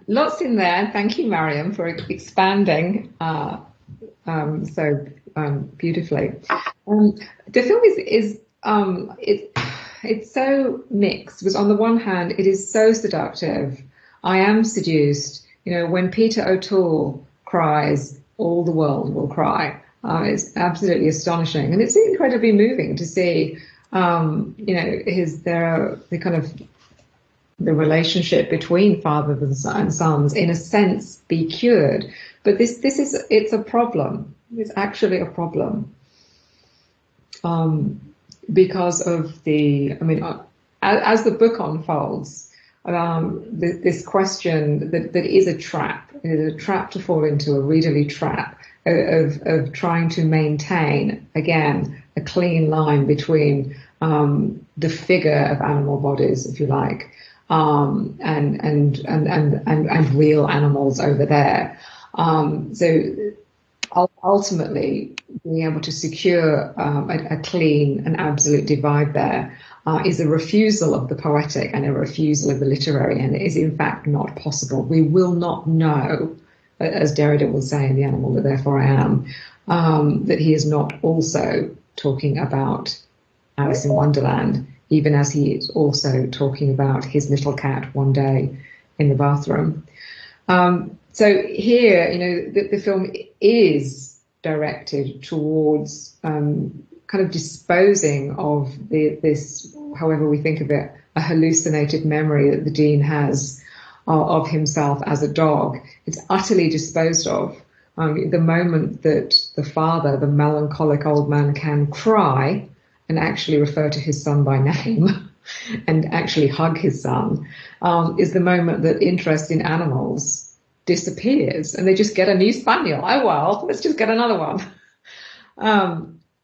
Lots in there. Thank you, Mariam, for expanding so beautifully. The film it's so mixed. Because on the one hand, it is so seductive. I am seduced. You know, when Peter O'Toole cries, all the world will cry. It's absolutely astonishing, and it's incredibly moving to see. The relationship between fathers and sons, in a sense, be cured. But it's a problem. It's actually a problem. Because of as the book unfolds, this question that is a trap. It is a trap to fall into, a readerly trap of trying to maintain, again, a clean line between the figure of animal bodies, if you like, and real animals over there. So ultimately, being able to secure a clean and absolute divide there is a refusal of the poetic and a refusal of the literary, and it is in fact not possible. We will not know, as Derrida will say in The Animal That Therefore I Am, that he is not also talking about Alice in Wonderland, even as he is also talking about his little cat one day in the bathroom. So here, the film is directed towards kind of disposing of this, however we think of it, a hallucinated memory that the Dean has of himself as a dog. It's utterly disposed of. The moment that the father, the melancholic old man, can cry and actually refer to his son by name and actually hug his son, is the moment that interest in animals disappears and they just get a new spaniel. Oh, well, let's just get another one.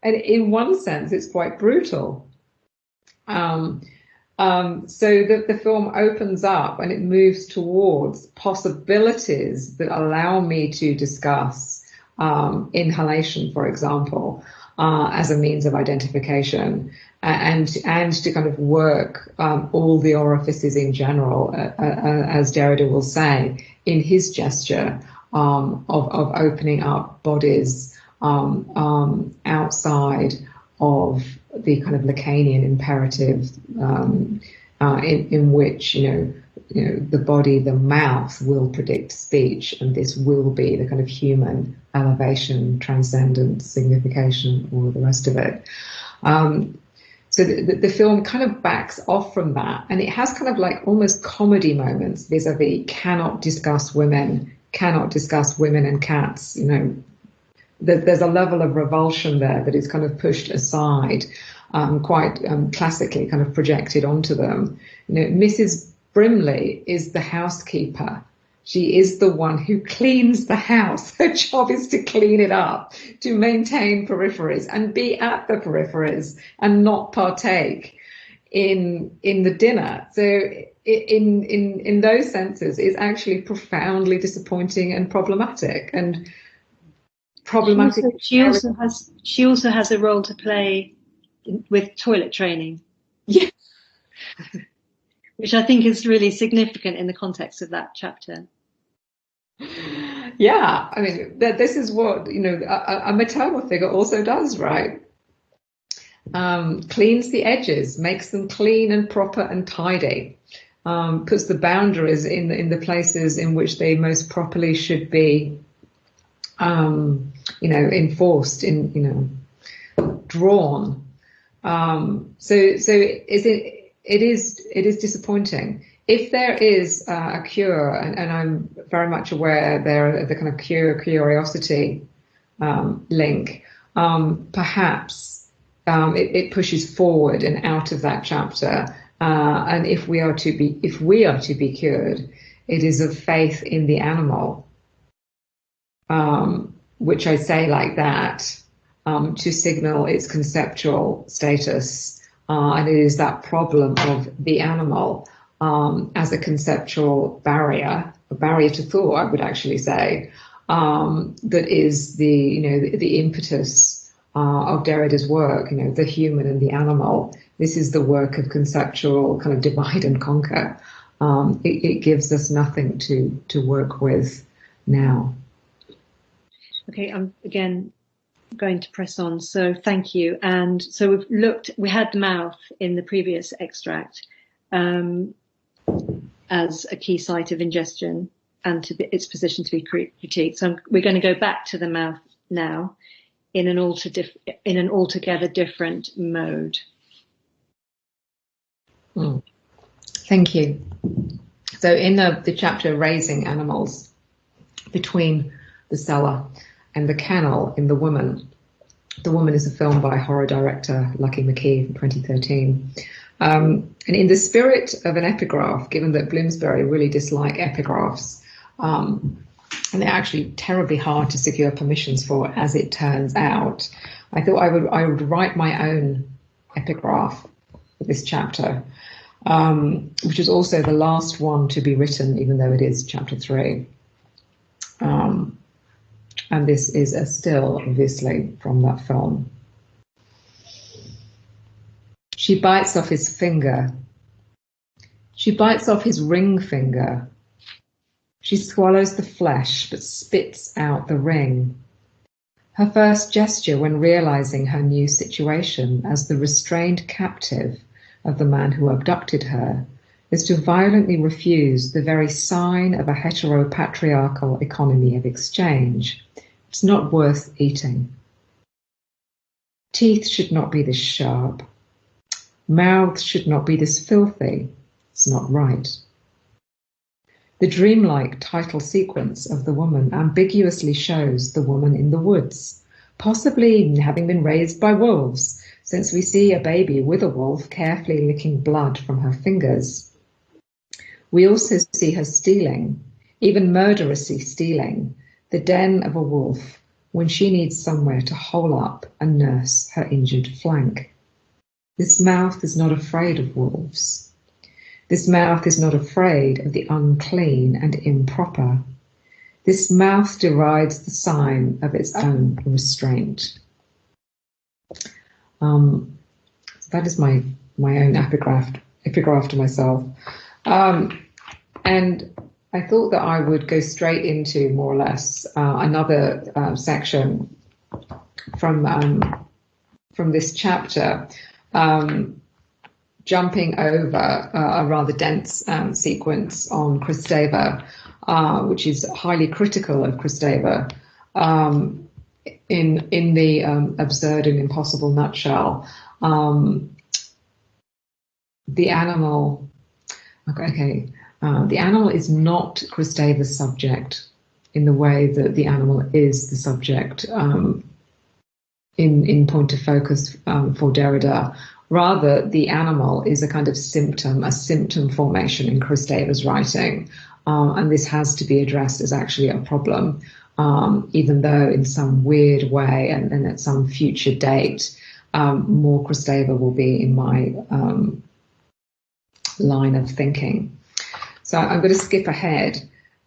And in one sense, it's quite brutal. So the film opens up and it moves towards possibilities that allow me to discuss inhalation, for example, as a means of identification, and to kind of work all the orifices in general, as Derrida will say, in his gesture of opening up bodies outside of the kind of Lacanian imperative, in which the body, the mouth, will predict speech, and this will be the kind of human elevation, transcendence, signification, all of the rest of it. So the film kind of backs off from that, and it has kind of like almost comedy moments vis-a-vis cannot discuss women and cats. There's a level of revulsion there that is kind of pushed aside, quite classically kind of projected onto them. Mrs. Brimley is the housekeeper. She is the one who cleans the house. Her job is to clean it up, to maintain peripheries and be at the peripheries and not partake in the dinner. So in those senses, it's actually profoundly disappointing and problematic. And problematic. She also has a role to play with toilet training. Yeah. Which I think is really significant in the context of that chapter. Yeah, I mean, this is what, a maternal figure also does, right? Cleans the edges, makes them clean and proper and tidy, puts the boundaries in the places in which they most properly should be, enforced, drawn. It is disappointing. If there is a cure, and I'm very much aware there the kind of curiosity link, perhaps it pushes forward and out of that chapter. And if we are to be cured, it is of faith in the animal, which I say like that to signal its conceptual status. And it is that problem of the animal as a conceptual barrier, a barrier to thought, I would actually say, that is the impetus of Derrida's work. The human and the animal. This is the work of conceptual kind of divide and conquer. It gives us nothing to work with now. Okay, I'm again going to press on. So thank you. And so we had the mouth in the previous extract as a key site of ingestion and its position to be critiqued. So we're going to go back to the mouth now in an altogether different mode. Thank you. So in the chapter Raising Animals, between the cellar and the kennel in The Woman is a film by horror director Lucky McKee from 2013. And in the spirit of an epigraph, given that Bloomsbury really dislike epigraphs, and they're actually terribly hard to secure permissions for, as it turns out, I thought I would write my own epigraph for this chapter, which is also the last one to be written, even though it is chapter 3. And this is a still, obviously, from that film. She bites off his finger. She bites off his ring finger. She swallows the flesh, but spits out the ring. Her first gesture when realizing her new situation as the restrained captive of the man who abducted her is to violently refuse the very sign of a heteropatriarchal economy of exchange. It's not worth eating. Teeth should not be this sharp. Mouths should not be this filthy. It's not right. The dreamlike title sequence of The Woman ambiguously shows the woman in the woods, possibly having been raised by wolves, since we see a baby with a wolf carefully licking blood from her fingers. We also see her stealing, even murderously stealing, the den of a wolf when she needs somewhere to hole up and nurse her injured flank. This mouth is not afraid of wolves. This mouth is not afraid of the unclean and improper. This mouth derides the sign of its own restraint. That is my own epigraph to myself. And I thought that I would go straight into, more or less, another section from this chapter, jumping over a rather dense sequence on Kristeva, which is highly critical of Kristeva in the absurd and impossible nutshell. The animal, the animal is not Kristeva's subject in the way that the animal is the subject in point of focus for Derrida. Rather, the animal is a kind of symptom, a symptom formation in Kristeva's writing. And this has to be addressed as actually a problem, even though in some weird way and at some future date, more Kristeva will be in my line of thinking. So I'm going to skip ahead,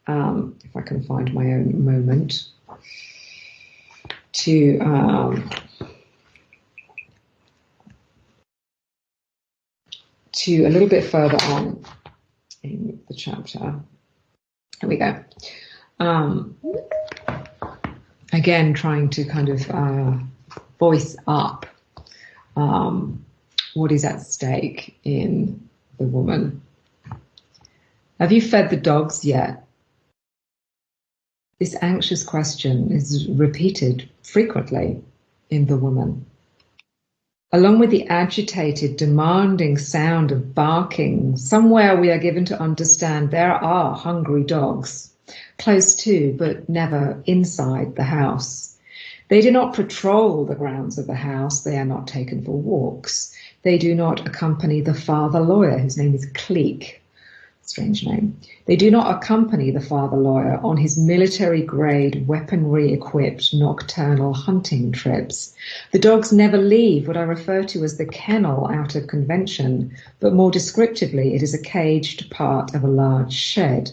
if I can find my own moment, to a little bit further on in the chapter. Here we go. Again, trying to kind of voice up what is at stake in the woman. Have you fed the dogs yet? This anxious question is repeated frequently in the woman. Along with the agitated, demanding sound of barking, somewhere we are given to understand there are hungry dogs, close to but never inside the house. They do not patrol the grounds of the house. They are not taken for walks. They do not accompany the father lawyer, whose name is Cleek. Strange name. They do not accompany the father lawyer on his military-grade, weaponry-equipped nocturnal hunting trips. The dogs never leave what I refer to as the kennel out of convention, but more descriptively, it is a caged part of a large shed.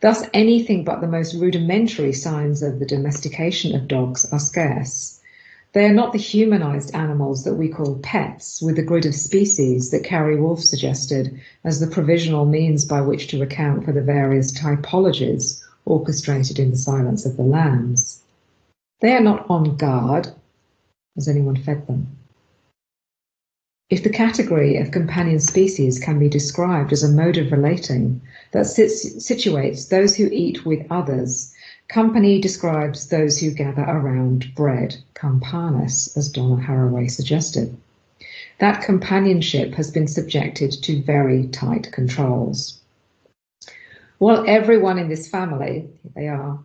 Thus, anything but the most rudimentary signs of the domestication of dogs are scarce. They are not the humanized animals that we call pets, with the grid of species that Carrie Wolf suggested as the provisional means by which to account for the various typologies orchestrated in the silence of the lambs. They are not on guard. Has anyone fed them? If the category of companion species can be described as a mode of relating that situates those who eat with others, company describes those who gather around bread, campanis, as Donna Haraway suggested. That companionship has been subjected to very tight controls. While everyone in this family, here they are,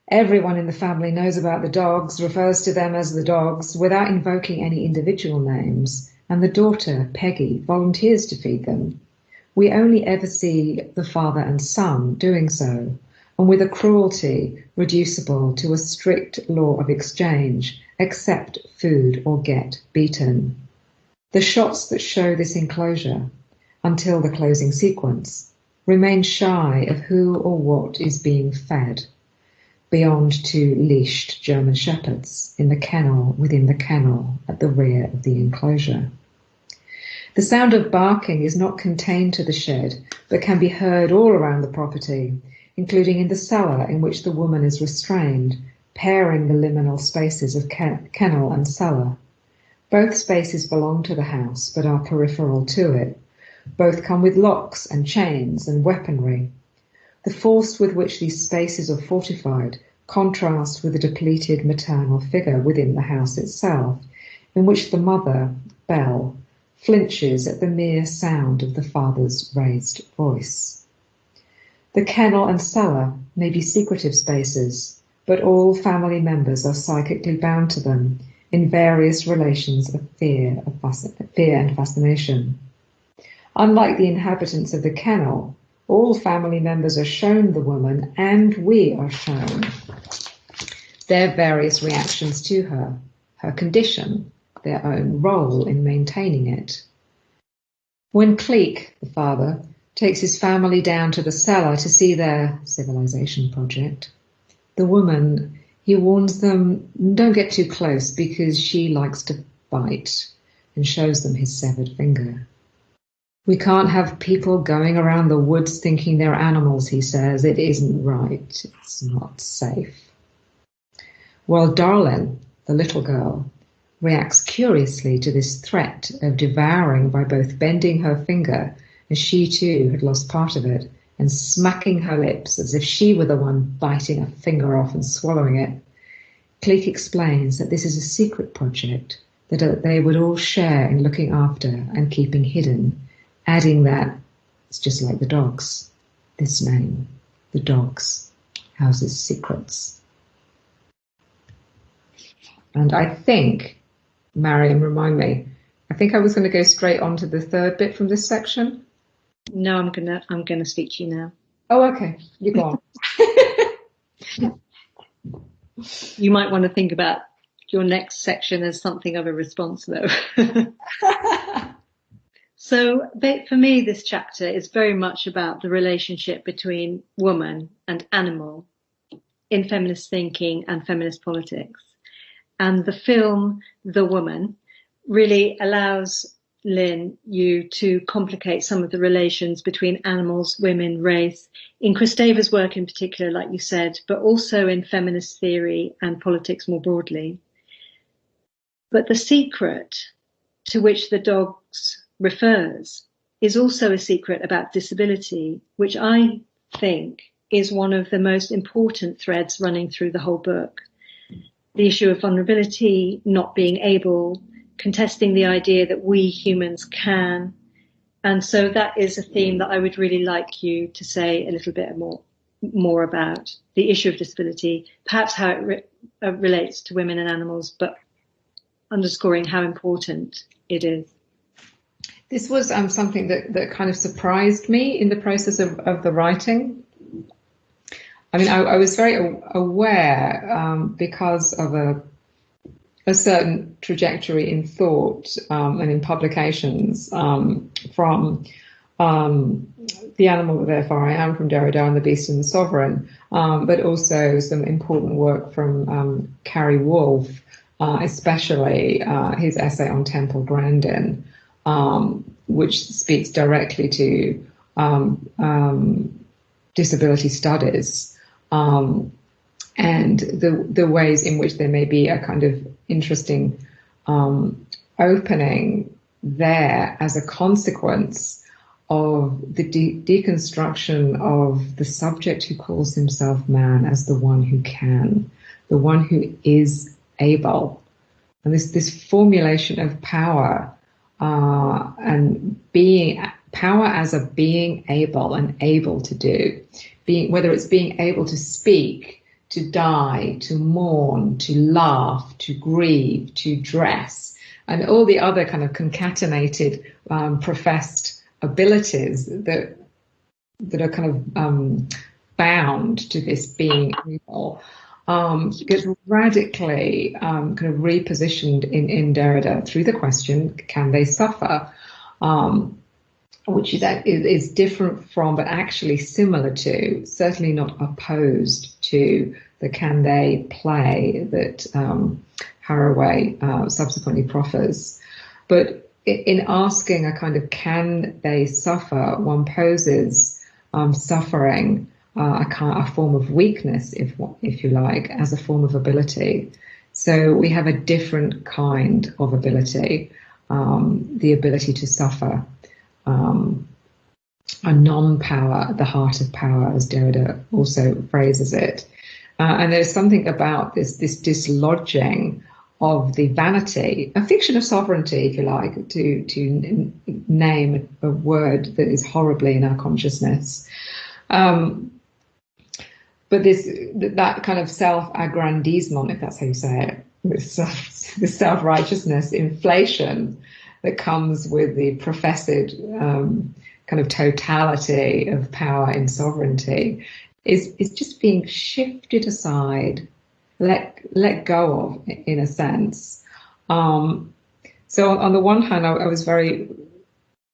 everyone in the family knows about the dogs, refers to them as the dogs, without invoking any individual names, and the daughter, Peggy, volunteers to feed them. We only ever see the father and son doing so, and with a cruelty reducible to a strict law of exchange, accept food or get beaten. The shots that show this enclosure, until the closing sequence, remain shy of who or what is being fed, beyond two leashed German shepherds in the kennel within the kennel at the rear of the enclosure. The sound of barking is not contained to the shed, but can be heard all around the property, including in the cellar in which the woman is restrained, pairing the liminal spaces of kennel and cellar. Both spaces belong to the house, but are peripheral to it. Both come with locks and chains and weaponry. The force with which these spaces are fortified contrasts with the depleted maternal figure within the house itself, in which the mother, Belle, flinches at the mere sound of the father's raised voice. The kennel and cellar may be secretive spaces, but all family members are psychically bound to them in various relations of fear and fascination. Unlike the inhabitants of the kennel, all family members are shown the woman, and we are shown their various reactions to her, her condition, their own role in maintaining it. When Cleek, the father, takes his family down to the cellar to see their civilization project, the woman, he warns them, don't get too close because she likes to bite, and shows them his severed finger. We can't have people going around the woods thinking they're animals, he says. It isn't right. It's not safe. While Darlin, the little girl, reacts curiously to this threat of devouring by both bending her finger, as she too had lost part of it, and smacking her lips as if she were the one biting a finger off and swallowing it. Cleek explains that this is a secret project that they would all share in looking after and keeping hidden, adding that it's just like the dogs. This name, the dogs, houses secrets. And I think, Mariam, remind me, I think I was going to go straight on to the third bit from this section. No, I'm gonna speak to you now. Oh, okay. You go on. You might want to think about your next section as something of a response, though. So for me, this chapter is very much about the relationship between woman and animal in feminist thinking and feminist politics. And the film, The Woman, really allows, Lynn, you to complicate some of the relations between animals, women, race, in Kristeva's work in particular, like you said, but also in feminist theory and politics more broadly. But the secret to which the dogs refers is also a secret about disability, which I think is one of the most important threads running through the whole book. The issue of vulnerability, not being able, contesting the idea that we humans can. And so that is a theme that I would really like you to say a little bit more about, the issue of disability, perhaps how it relates to women and animals, but underscoring how important it is. This was something that kind of surprised me in the process of the writing. I mean, I was very aware because of a certain trajectory in thought and in publications from The Animal, Therefore I Am from Derrida and The Beast and the Sovereign, but also some important work from Carrie Wolf, especially his essay on Temple Grandin, which speaks directly to disability studies and the ways in which there may be a kind of interesting opening there as a consequence of the deconstruction of the subject who calls himself man as the one who can, the one who is able. And this formulation of power and being power as a being able and able to do, whether it's being able to speak, to die, to mourn, to laugh, to grieve, to dress, and all the other kind of concatenated professed abilities that are kind of bound to this being able. Gets radically kind of repositioned in Derrida through the question, can they suffer? Which is different from, but actually similar to, certainly not opposed to, the can they play that Haraway subsequently proffers. But in asking a kind of can they suffer, one poses suffering, a form of weakness, if you like, as a form of ability. So we have a different kind of ability, the ability to suffer, a non-power at the heart of power, as Derrida also phrases it. And there's something about this dislodging of the vanity, a fiction of sovereignty, if you like, to name a word that is horribly in our consciousness. But that kind of self-aggrandizement, if that's how you say it, the self-righteousness, inflation that comes with the professed kind of totality of power and sovereignty is just being shifted aside, let go of, in a sense. So on the one hand, I was very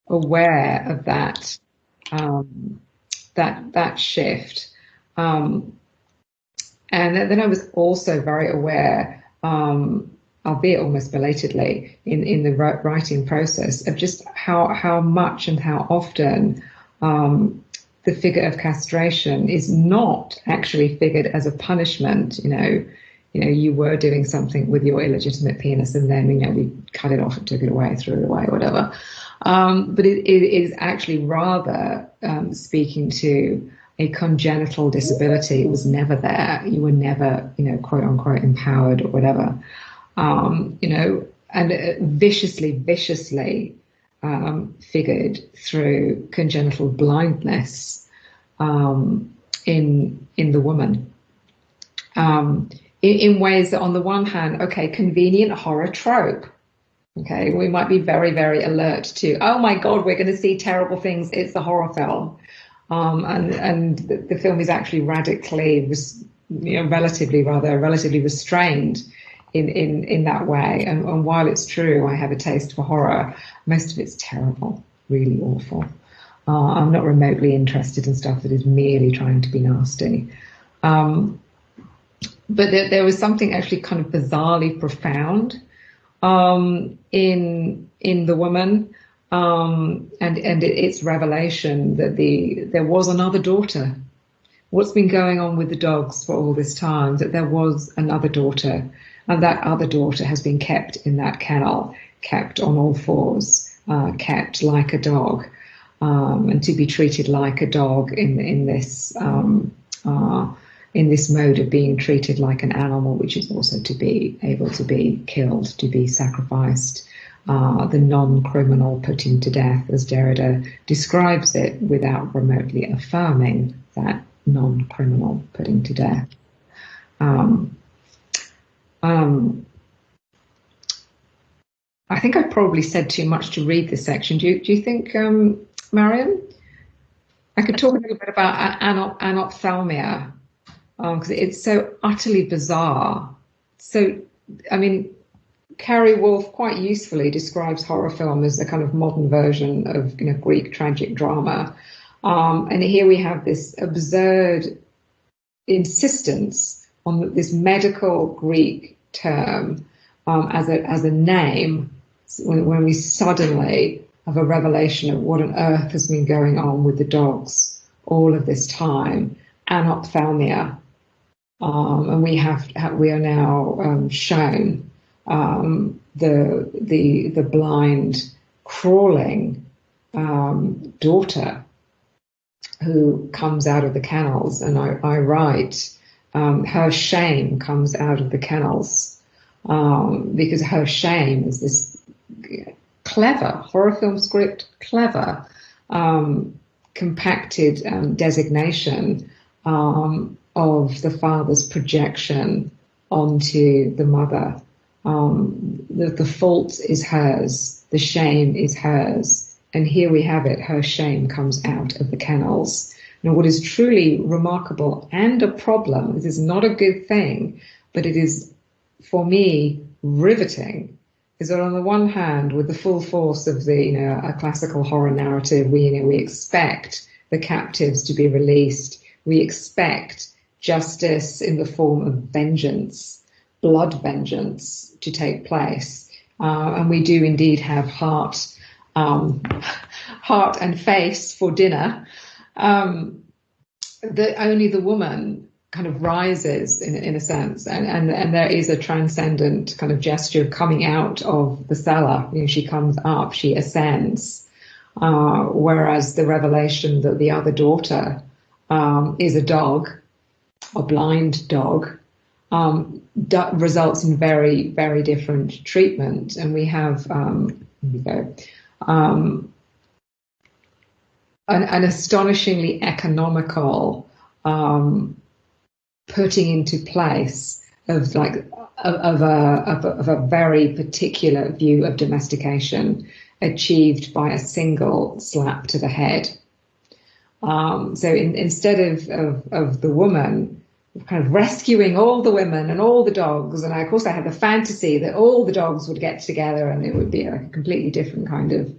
aware of that that shift. And And then I was also very aware, albeit almost belatedly, in the writing process of just how much and how often the figure of castration is not actually figured as a punishment. You were doing something with your illegitimate penis, and then we cut it off and took it away, threw it away, whatever. But it is actually rather speaking to a congenital disability. It was never there. You were never, quote unquote, empowered or whatever. And viciously figured through congenital blindness in the woman. In ways that, on the one hand, convenient horror trope. Okay, we might be very, very alert to, oh my God, we're going to see terrible things. It's a horror film. And the film is actually radically, relatively restrained in that way. And while it's true, I have a taste for horror, most of it's terrible, really awful. I'm not remotely interested in stuff that is merely trying to be nasty. But there was something actually kind of bizarrely profound in the woman. And its revelation that there was another daughter. What's been going on with the dogs for all this time, that there was another daughter, and that other daughter has been kept in that kennel, kept on all fours, kept like a dog, and to be treated like a dog in this mode of being treated like an animal, which is also to be able to be killed, to be sacrificed. The non-criminal putting to death, as Derrida describes it, without remotely affirming that non-criminal putting to death. I think I probably said too much to read this section. Do you think, Mariam? I could talk a little bit about anophthalmia, because it's so utterly bizarre. So, Carrie Wolf quite usefully describes horror film as a kind of modern version of Greek tragic drama. And here we have this absurd insistence on this medical Greek term as a name when we suddenly have a revelation of what on earth has been going on with the dogs all of this time, anophthalmia. And we are now shown the blind crawling daughter who comes out of the kennels, and I write her shame comes out of the kennels because her shame is this clever horror film script, clever compacted designation of the father's projection onto the mother. The fault is hers, the shame is hers, and here we have it, her shame comes out of the kennels. Now, what is truly remarkable and a problem, this is not a good thing, but it is, for me, riveting, is that on the one hand, with the full force of a classical horror narrative, we expect the captives to be released, we expect justice in the form of vengeance, blood vengeance to take place, and we do indeed have heart and face for dinner. That only the woman kind of rises in a sense, and there is a transcendent kind of gesture coming out of the cellar. She comes up, she ascends, whereas the revelation that the other daughter is a dog, a blind dog, results in very, very different treatment. And we have an astonishingly economical putting into place of a very particular view of domestication achieved by a single slap to the head. So instead of the woman kind of rescuing all the women and all the dogs, and of course I had the fantasy that all the dogs would get together and it would be a completely different kind of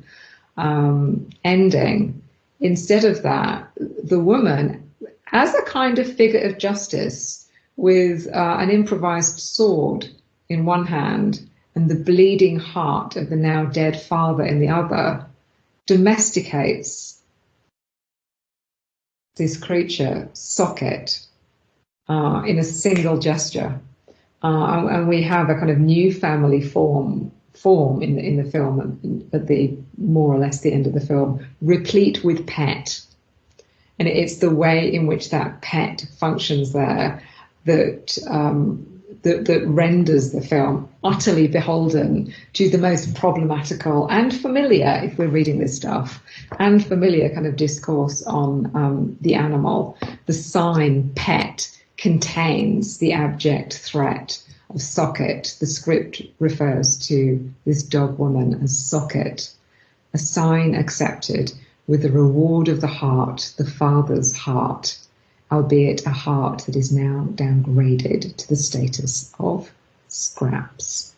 ending. Instead of that, the woman, as a kind of figure of justice, with an improvised sword in one hand and the bleeding heart of the now dead father in the other, domesticates this creature, Socket, in a single gesture. And we have a kind of new family form in the film at the more or less the end of the film, replete with pet. And it's the way in which that pet functions there that renders the film utterly beholden to the most problematical and familiar, if we're reading this stuff, and familiar kind of discourse on the animal. The sign pet contains the abject threat of Socket. The script refers to this dog woman as Socket, a sign accepted with the reward of the heart, the father's heart, albeit a heart that is now downgraded to the status of scraps.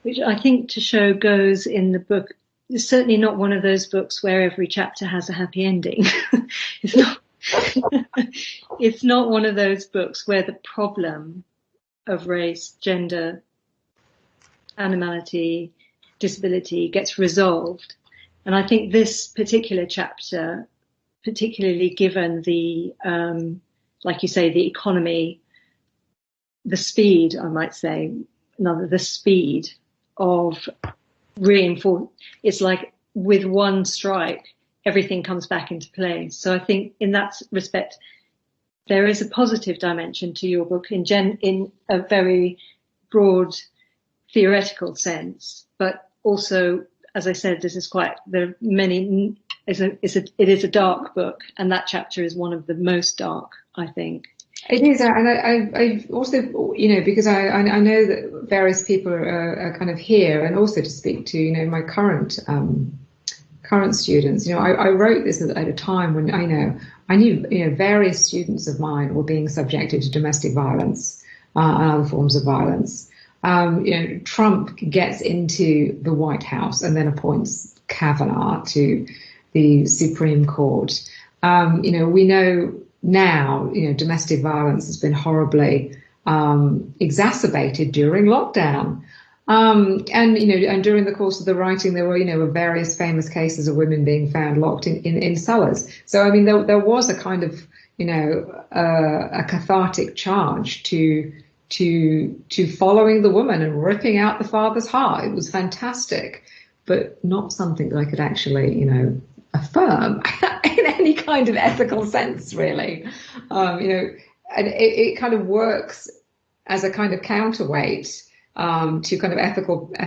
Which I think to show goes in the book. It's certainly not one of those books where every chapter has a happy ending. It's not. It's not one of those books where the problem of race, gender, animality, disability gets resolved. And I think this particular chapter, particularly given the, like you say, the economy, the speed, I might say, the speed of reinforce. It's like with one strike, everything comes back into place. So I think in that respect, there is a positive dimension to your book in a very broad theoretical sense, but also, as I said, there are many. It is a dark book, and that chapter is one of the most dark, I think. It is, and I also, because I know that various people are kind of here, and also to speak to, my current students. I wrote this at a time when I knew various students of mine were being subjected to domestic violence and other forms of violence. Trump gets into the White House and then appoints Kavanaugh to the Supreme Court. We know now, domestic violence has been horribly exacerbated during lockdown. And during the course of the writing, there were various famous cases of women being found locked in cellars. So, there was a kind of, a cathartic charge to following the woman and ripping out the father's heart. It was fantastic, but not something that I could actually, affirm in any kind of ethical sense, really. And it kind of works as a kind of counterweight to kind of ethical. I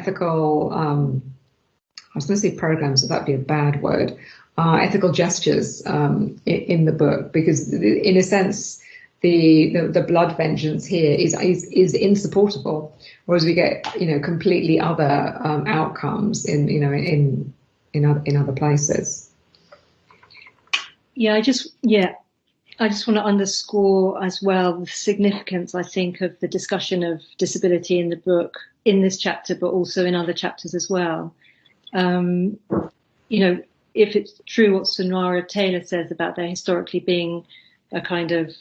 was going to say programs, so that'd be a bad word. Ethical gestures in the book, because in a sense, the blood vengeance here is insupportable, whereas we get completely other outcomes in other places. I just want to underscore as well the significance, I think, of the discussion of disability in the book, in this chapter, but also in other chapters as well. If it's true what Sonora Taylor says about there historically being a kind of,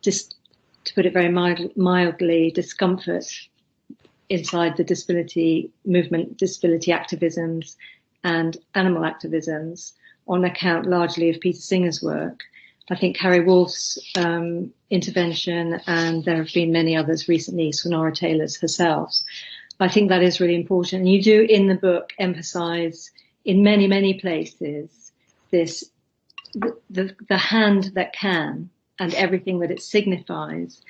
just to put it very mildly, discomfort inside the disability movement, disability activisms and animal activisms on account largely of Peter Singer's work. I think Harry Wolff's intervention, and there have been many others recently, Sonora Taylor's herself. I think that is really important. And you do in the book emphasize in many, many places this, the hand that can and everything that it signifies.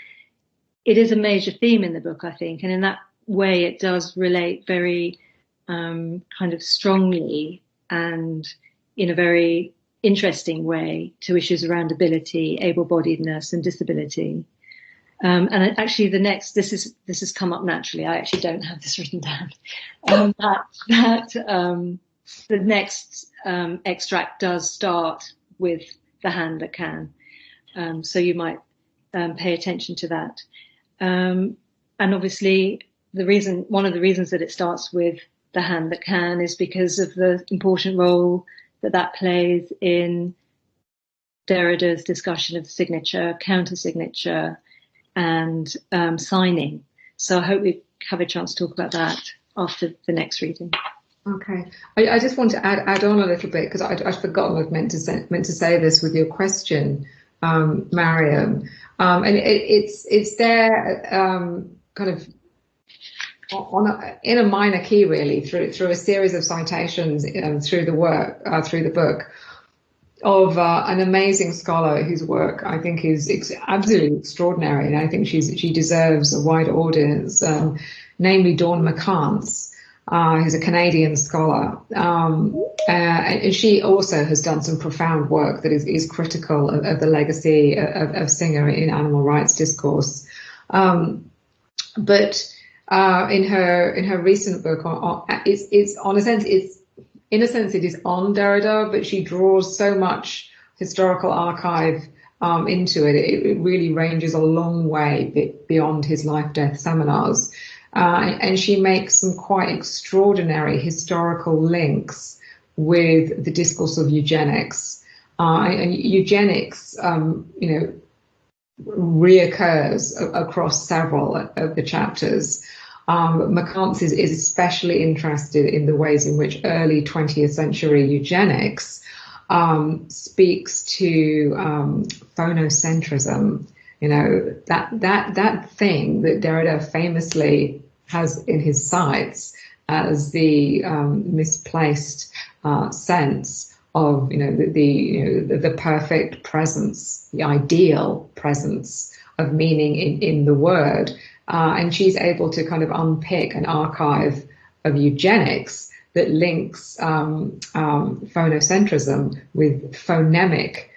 It is a major theme in the book, I think. And in that way, it does relate very kind of strongly and in a very interesting way to issues around ability, able-bodiedness and disability. And actually this has come up naturally. I actually don't have this written down. The next extract does start with the hand that can. So you might pay attention to that. And obviously one of the reasons that it starts with the hand that can is because of the important role that plays in Derrida's discussion of signature, counter-signature, and signing. So I hope we have a chance to talk about that after the next reading. Okay, I just want to add on a little bit, because I'd forgotten I meant to say this with your question, Mariam, and it's there kind of in a minor key, really, through a series of citations through the book of an amazing scholar whose work I think is absolutely extraordinary, and I think she deserves a wider audience, namely Dawn McCants, who's a Canadian scholar, and she also has done some profound work that is critical of the legacy of Singer in animal rights discourse, but in her recent book, in a sense, it is on Derrida, but she draws so much historical archive into it. It really ranges a long way beyond his life-death seminars. And she makes some quite extraordinary historical links with the discourse of eugenics. And eugenics, reoccurs across several of the chapters. McCants is especially interested in the ways in which early 20th century eugenics speaks to phonocentrism. That thing that Derrida famously has in his sights as the misplaced sense of the perfect presence, the ideal presence of meaning in the word. And she's able to kind of unpick an archive of eugenics that links phonocentrism with phonemic,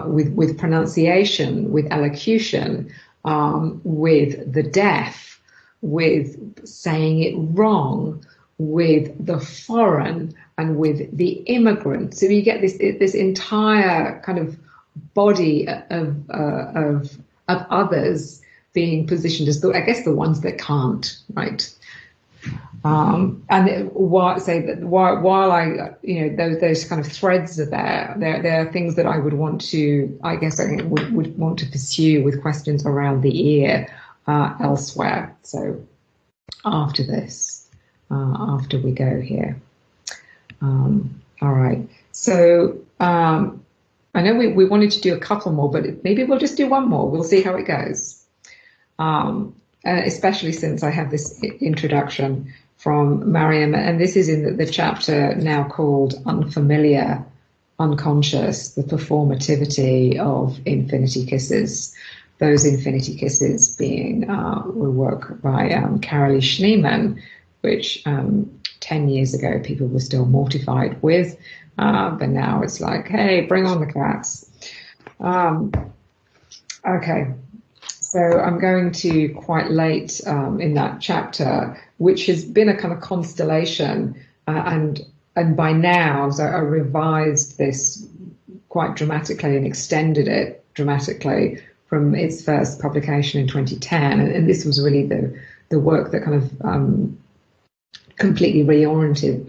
with pronunciation, with elocution, with the deaf, with saying it wrong, with the foreign, and with the immigrant. So you get this entire kind of body of others being positioned as the ones that can't, right? And while I, those kind of threads are there are things that I would want to, would want to pursue with questions around the ear elsewhere. So after this, after we go here. All right. So I know we wanted to do a couple more, but maybe we'll just do one more. We'll see how it goes. Especially since I have this introduction from Mariam, and this is in the chapter now called Unfamiliar, Unconscious, the Performativity of Infinity Kisses. Those infinity kisses being work by Carolee Schneemann, which 10 years ago people were still mortified with, but now it's like, hey, bring on the cats. Okay. So I'm going to quite late in that chapter, which has been a kind of constellation, and by now, so I revised this quite dramatically and extended it dramatically from its first publication in 2010, and this was really the work that kind of completely reoriented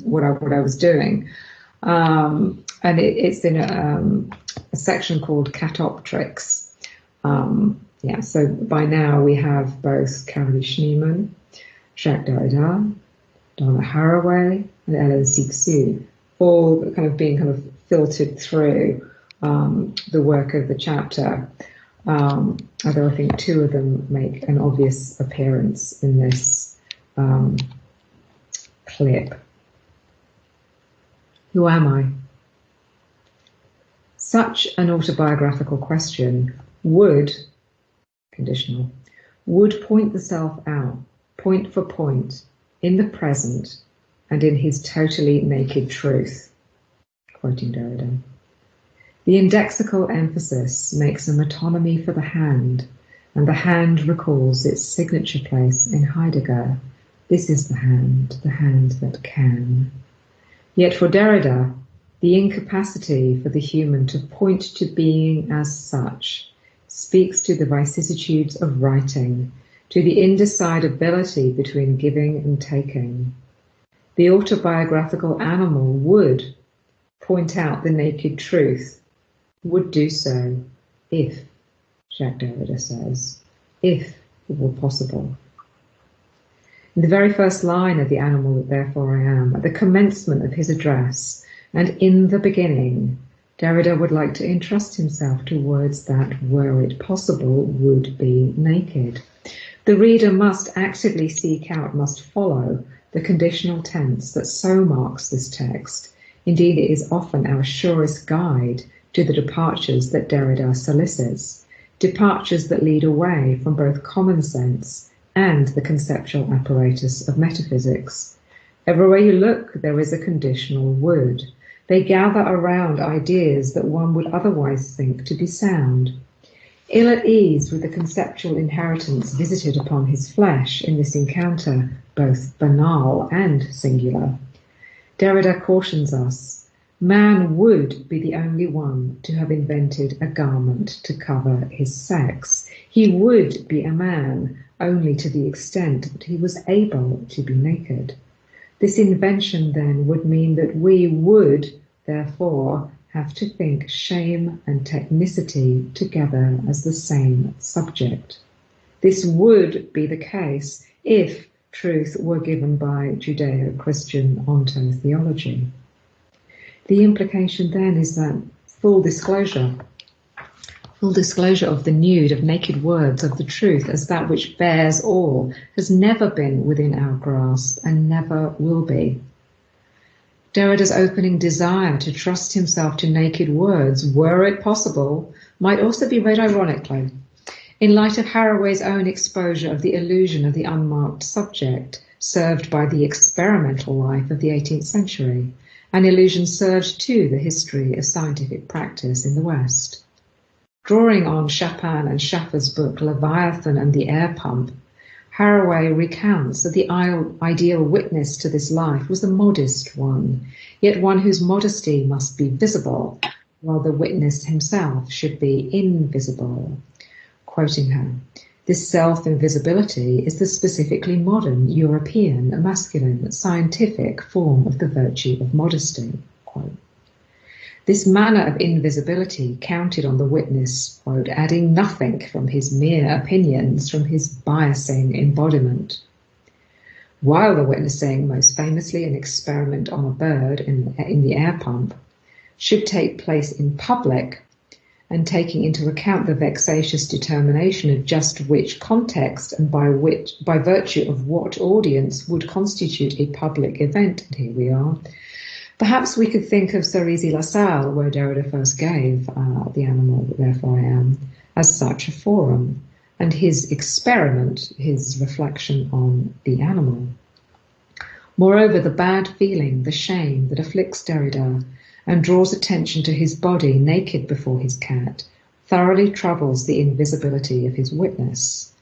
what I was doing, and it's in a section called Catoptrics. So by now we have both Carolee Schneemann, Jacques Derrida, Donna Haraway, and Ellen Sixou, all kind of being kind of filtered through the work of the chapter. Although I think two of them make an obvious appearance in this clip. Who am I? Such an autobiographical question would point the self out, point for point, in the present and in his totally naked truth. Quoting Derrida. The indexical emphasis makes a metonymy for the hand, and the hand recalls its signature place in Heidegger. This is the hand that can. Yet for Derrida, the incapacity for the human to point to being as such speaks to the vicissitudes of writing, to the indecidability between giving and taking. The autobiographical animal would point out the naked truth, would do so if, Jacques Derrida says, if it were possible. In the very first line of The Animal That Therefore I Am, at the commencement of his address, and in the beginning, Derrida would like to entrust himself to words that, were it possible, would be naked. The reader must actively seek out, must follow the conditional tense that so marks this text. Indeed, it is often our surest guide to the departures that Derrida solicits, departures that lead away from both common sense and the conceptual apparatus of metaphysics. Everywhere you look, there is a conditional would. They gather around ideas that one would otherwise think to be sound. Ill at ease with the conceptual inheritance visited upon his flesh in this encounter, both banal and singular, Derrida cautions us, man would be the only one to have invented a garment to cover his sex. He would be a man only to the extent that he was able to be naked. This invention then would mean that we would, therefore, have to think shame and technicity together as the same subject. This would be the case if truth were given by Judeo-Christian ontotheology. The implication then is that full disclosure of the nude, of naked words, of the truth as that which bears all, has never been within our grasp and never will be. Derrida's opening desire to trust himself to naked words, were it possible, might also be read ironically, in light of Haraway's own exposure of the illusion of the unmarked subject, served by the experimental life of the 18th century, an illusion served to the history of scientific practice in the West. Drawing on Chapin and Schaffer's book Leviathan and the Air Pump, Haraway recounts that the ideal witness to this life was the modest one, yet one whose modesty must be visible, while the witness himself should be invisible. Quoting her, this self-invisibility is the specifically modern, European, masculine, scientific form of the virtue of modesty. Quote. This manner of invisibility counted on the witness, quote, adding nothing from his mere opinions, from his biasing embodiment. While the witnessing, most famously an experiment on a bird in the air pump, should take place in public, and taking into account the vexatious determination of just which context and by virtue of what audience would constitute a public event, and here we are, perhaps we could think of Cerisy La Salle, where Derrida first gave The Animal That Therefore I Am, as such a forum, and his experiment, his reflection on the animal. Moreover, the bad feeling, the shame that afflicts Derrida and draws attention to his body naked before his cat, thoroughly troubles the invisibility of his witness.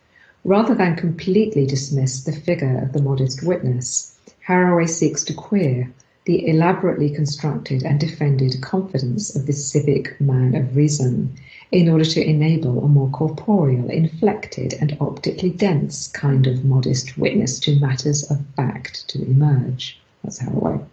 Rather than completely dismiss the figure of the modest witness, Haraway seeks to queer the elaborately constructed and defended confidence of this civic man of reason, in order to enable a more corporeal, inflected and optically dense kind of modest witness to matters of fact to emerge. That's Haraway.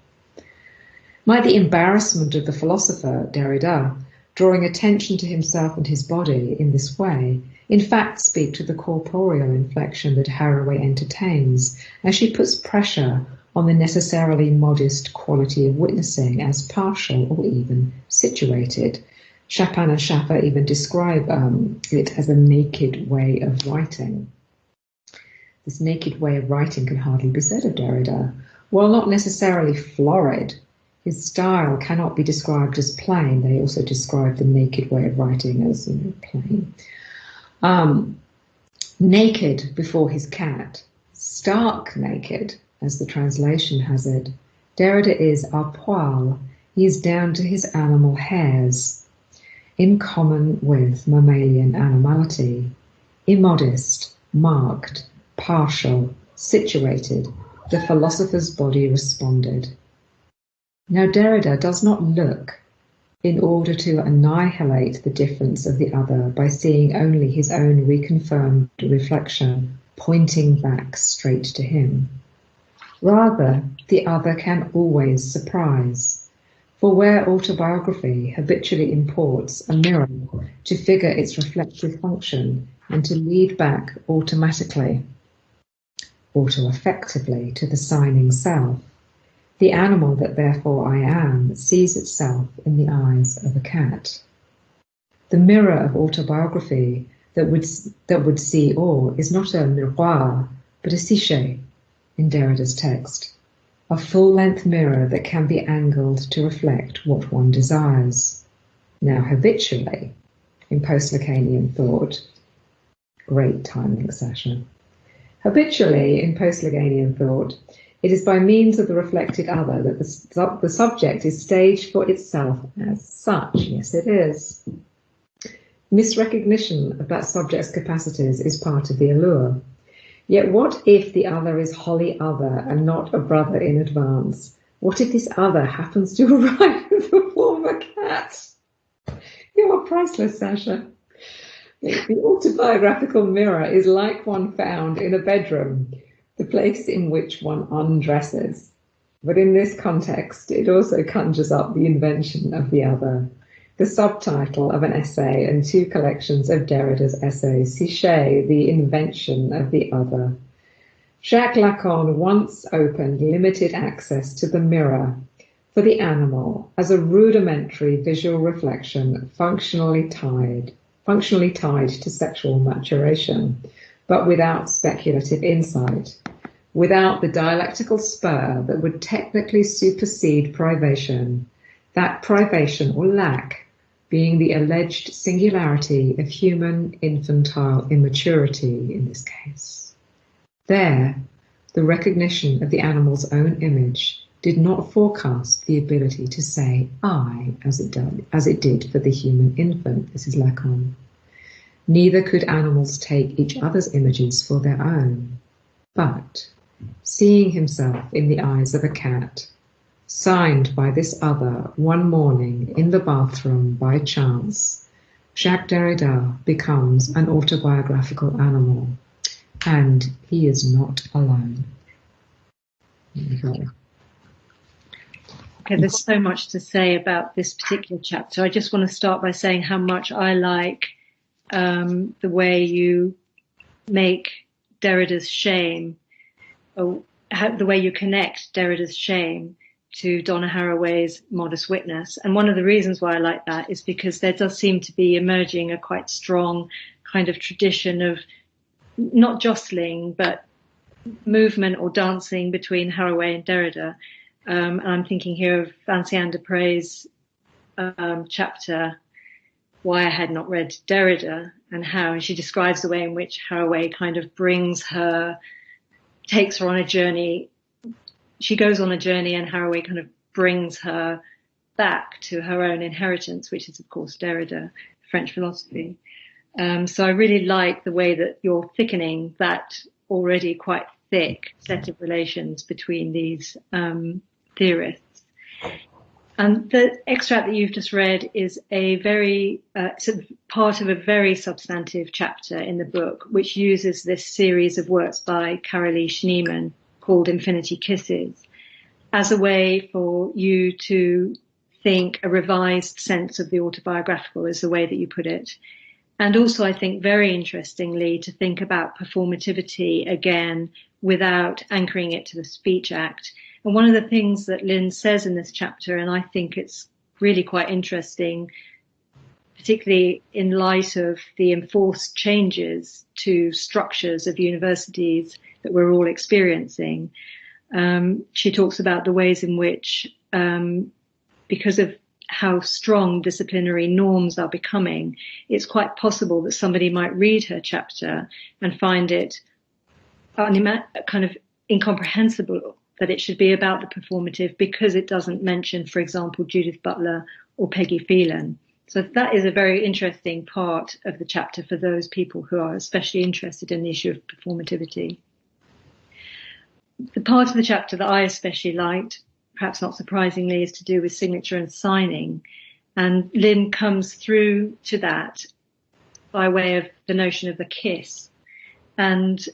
Might the embarrassment of the philosopher Derrida, drawing attention to himself and his body in this way, in fact speak to the corporeal inflection that Haraway entertains, as she puts pressure on the necessarily modest quality of witnessing as partial or even situated. Chapin and Schaffer even describe it as a naked way of writing. This naked way of writing can hardly be said of Derrida. While not necessarily florid, his style cannot be described as plain. They also describe the naked way of writing as plain. Naked before his cat, stark naked, as the translation has it, Derrida is à poil. He is down to his animal hairs, in common with mammalian animality, immodest, marked, partial, situated. The philosopher's body responded. Now Derrida does not look in order to annihilate the difference of the other by seeing only his own reconfirmed reflection pointing back straight to him. Rather, the other can always surprise. For where autobiography habitually imports a mirror to figure its reflective function and to lead back automatically, auto-effectively to the signing self, the animal that therefore I am sees itself in the eyes of a cat. The mirror of autobiography that would see all is not a miroir, but a psyché in Derrida's text, a full-length mirror that can be angled to reflect what one desires. Now, habitually, in post-Lacanian thought, great timing session. Habitually, in post-Lacanian thought, it is by means of the reflected other that the subject is staged for itself as such. Yes, it is. Misrecognition of that subject's capacities is part of the allure. Yet what if the other is wholly other and not a brother in advance? What if this other happens to arrive in the form of a cat? You are priceless, Sasha. The autobiographical mirror is like one found in a bedroom, the place in which one undresses. But in this context, it also conjures up the invention of the other, the subtitle of an essay and two collections of Derrida's essays, Psyché, the invention of the other. Jacques Lacan once opened limited access to the mirror for the animal as a rudimentary visual reflection functionally tied to sexual maturation, but without speculative insight, without the dialectical spur that would technically supersede privation, that privation or lack being the alleged singularity of human infantile immaturity in this case. There, the recognition of the animal's own image did not forecast the ability to say I as it did for the human infant. This is Lacan. Neither could animals take each other's images for their own, but seeing himself in the eyes of a cat, signed by this other one morning in the bathroom by chance, Jacques Derrida becomes an autobiographical animal, and he is not alone. There you go. Okay, there's so much to say about this particular chapter. I just want to start by saying how much I like the way you make Derrida's shame, or the way you connect Derrida's shame to Donna Haraway's Modest Witness. And one of the reasons why I like that is because there does seem to be emerging a quite strong kind of tradition of not jostling, but movement or dancing between Haraway and Derrida. And I'm thinking here of Vinciane Dupray's chapter, Why I Had Not Read Derrida, and how she describes the way in which Haraway kind of takes her on a journey. She goes on a journey and Haraway kind of brings her back to her own inheritance, which is, of course, Derrida, French philosophy. So I really like the way that you're thickening that already quite thick set of relations between these theorists. And the extract that you've just read is a very sort of part of a very substantive chapter in the book, which uses this series of works by Carolee Schneemann called Infinity Kisses as a way for you to think a revised sense of the autobiographical, is the way that you put it. And also, I think, very interestingly, to think about performativity again without anchoring it to the speech act. And one of the things that Lynn says in this chapter, and I think it's really quite interesting, particularly in light of the enforced changes to structures of universities that we're all experiencing, she talks about the ways in which, because of how strong disciplinary norms are becoming, it's quite possible that somebody might read her chapter and find it kind of incomprehensible that it should be about the performative because it doesn't mention, for example, Judith Butler or Peggy Phelan. So that is a very interesting part of the chapter for those people who are especially interested in the issue of performativity. The part of the chapter that I especially liked, perhaps not surprisingly, is to do with signature and signing. And Lynn comes through to that by way of the notion of the kiss. And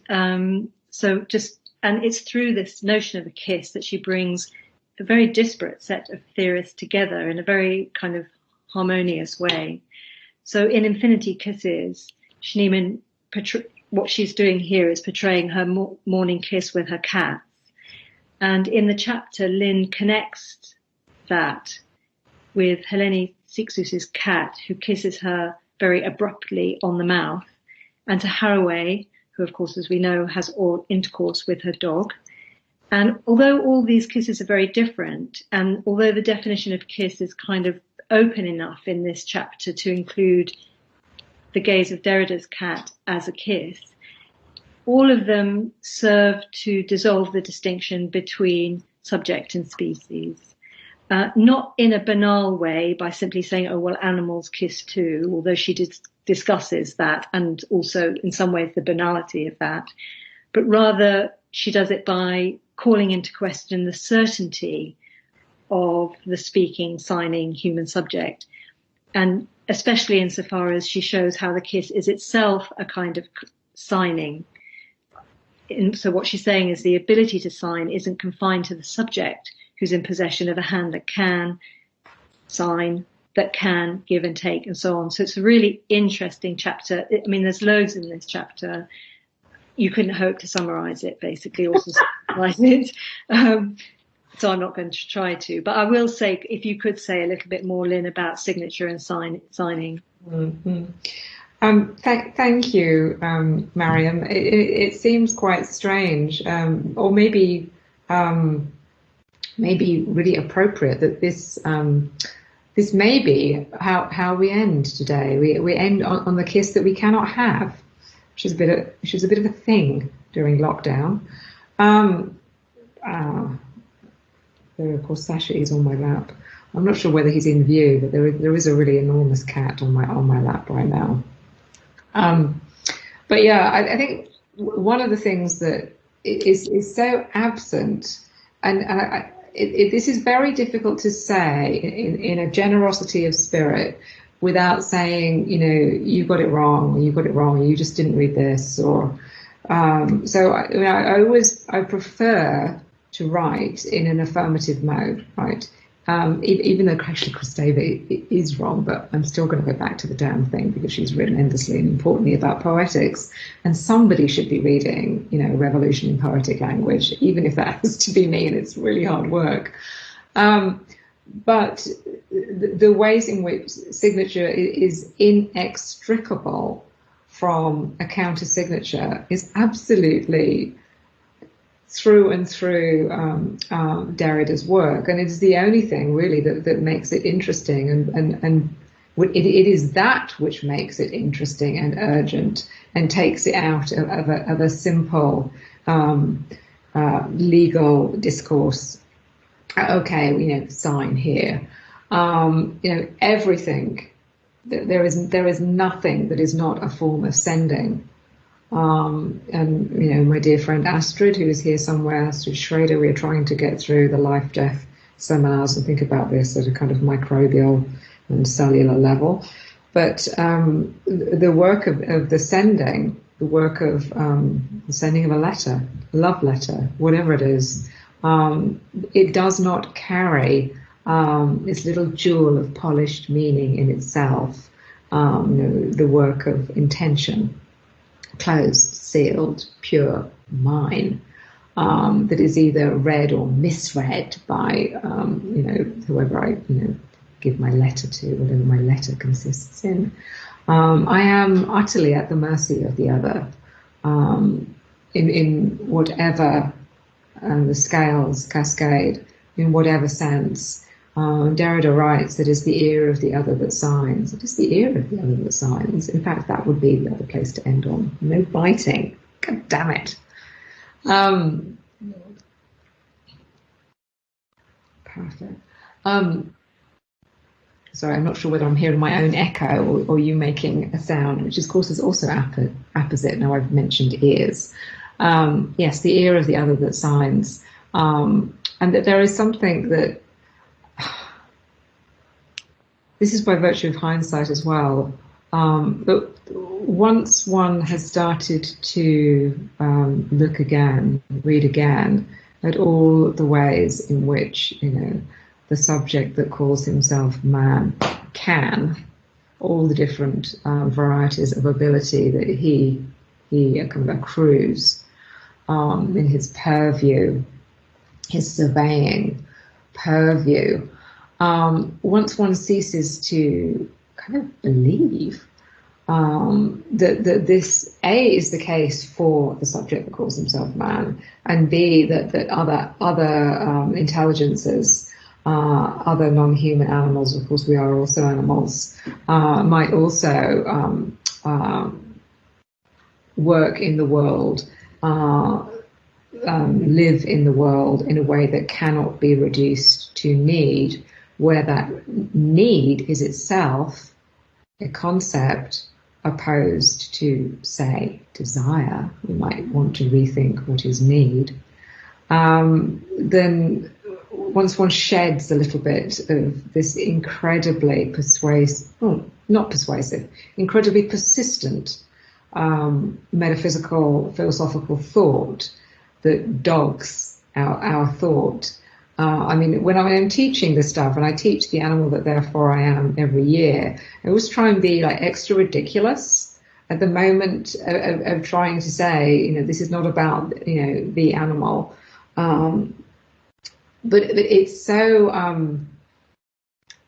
and it's through this notion of a kiss that she brings a very disparate set of theorists together in a very kind of harmonious way. So in Infinity Kisses, Schneemann, what she's doing here is portraying her morning kiss with her cats. And in the chapter, Lynn connects that with Helene Sixus's cat, who kisses her very abruptly on the mouth, and to Haraway, who, of course, as we know, has all intercourse with her dog. And although all these kisses are very different, and although the definition of kiss is kind of open enough in this chapter to include the gaze of Derrida's cat as a kiss, all of them serve to dissolve the distinction between subject and species. Not in a banal way by simply saying, oh, well, animals kiss too, although she discusses that and also in some ways the banality of that, but rather she does it by calling into question the certainty of the speaking, signing human subject, and especially insofar as she shows how the kiss is itself a kind of signing. And so what she's saying is the ability to sign isn't confined to the subject who's in possession of a hand that can sign, that can give and take, and so on. So it's a really interesting chapter. I mean, there's loads in this chapter. You couldn't hope to summarize it, basically, or to summarize it. So I'm not going to try to. But I will say, if you could say a little bit more, Lynn, about signature and signing. Mm-hmm. Thank you, Mariam. It seems quite strange, or maybe really appropriate that this may be how we end today. We end on the kiss that we cannot have, which is a bit of a thing during lockdown. There are, of course, Sashi on my lap. I'm not sure whether he's in view, but there is a really enormous cat on my lap right now. But yeah, I think one of the things that is so absent, and this is very difficult to say in a generosity of spirit without saying, you got it wrong, or you just didn't read this, or so I prefer to write in an affirmative mode, right? Even though actually Kristeva is wrong, but I'm still going to go back to the damn thing because she's written endlessly and importantly about poetics, and somebody should be reading, Revolution in Poetic Language, even if that has to be me, and it's really hard work. But the ways in which signature is inextricable from a counter signature is absolutely through and through Derrida's work, and it's the only thing really that makes it interesting, and it is that which makes it interesting and urgent and takes it out of a simple legal discourse. Okay, sign here. Everything. There is nothing that is not a form of sending. And my dear friend Astrid, who is here somewhere, Astrid Schrader, we are trying to get through the life-death seminars and think about this at a kind of microbial and cellular level. But the work of the sending, the work of the sending of a letter, love letter, whatever it is, it does not carry this little jewel of polished meaning in itself. The work of intention, closed, sealed, pure, mine, that is either read or misread by, whoever I, give my letter to, whatever my letter consists in. I am utterly at the mercy of the other, in whatever the scales cascade, in whatever sense. Derrida writes that it's the ear of the other that signs. It is the ear of the other that signs. In fact, that would be the other place to end on. No biting. God damn it. Perfect. Sorry, I'm not sure whether I'm hearing my own echo or you making a sound, which of course is also apposite. Now I've mentioned ears. Yes, the ear of the other that signs. And that there is something that, this is by virtue of hindsight as well, but once one has started to look again, read again, at all the ways in which, the subject that calls himself man can, all the different varieties of ability that he kind of accrues in his purview, his surveying purview. Once one ceases to kind of believe that this A is the case for the subject that calls himself man, and B that other intelligences, other non-human animals, of course we are also animals, might also work in the world, live in the world in a way that cannot be reduced to need, where that need is itself a concept opposed to, say, desire. We might want to rethink what is need. Then once one sheds a little bit of this incredibly incredibly persistent metaphysical, philosophical thought that dogs our thought. When I'm teaching this stuff, and I teach The Animal That Therefore I Am every year, I always try and be like extra ridiculous at the moment of trying to say, this is not about, the animal. But it's so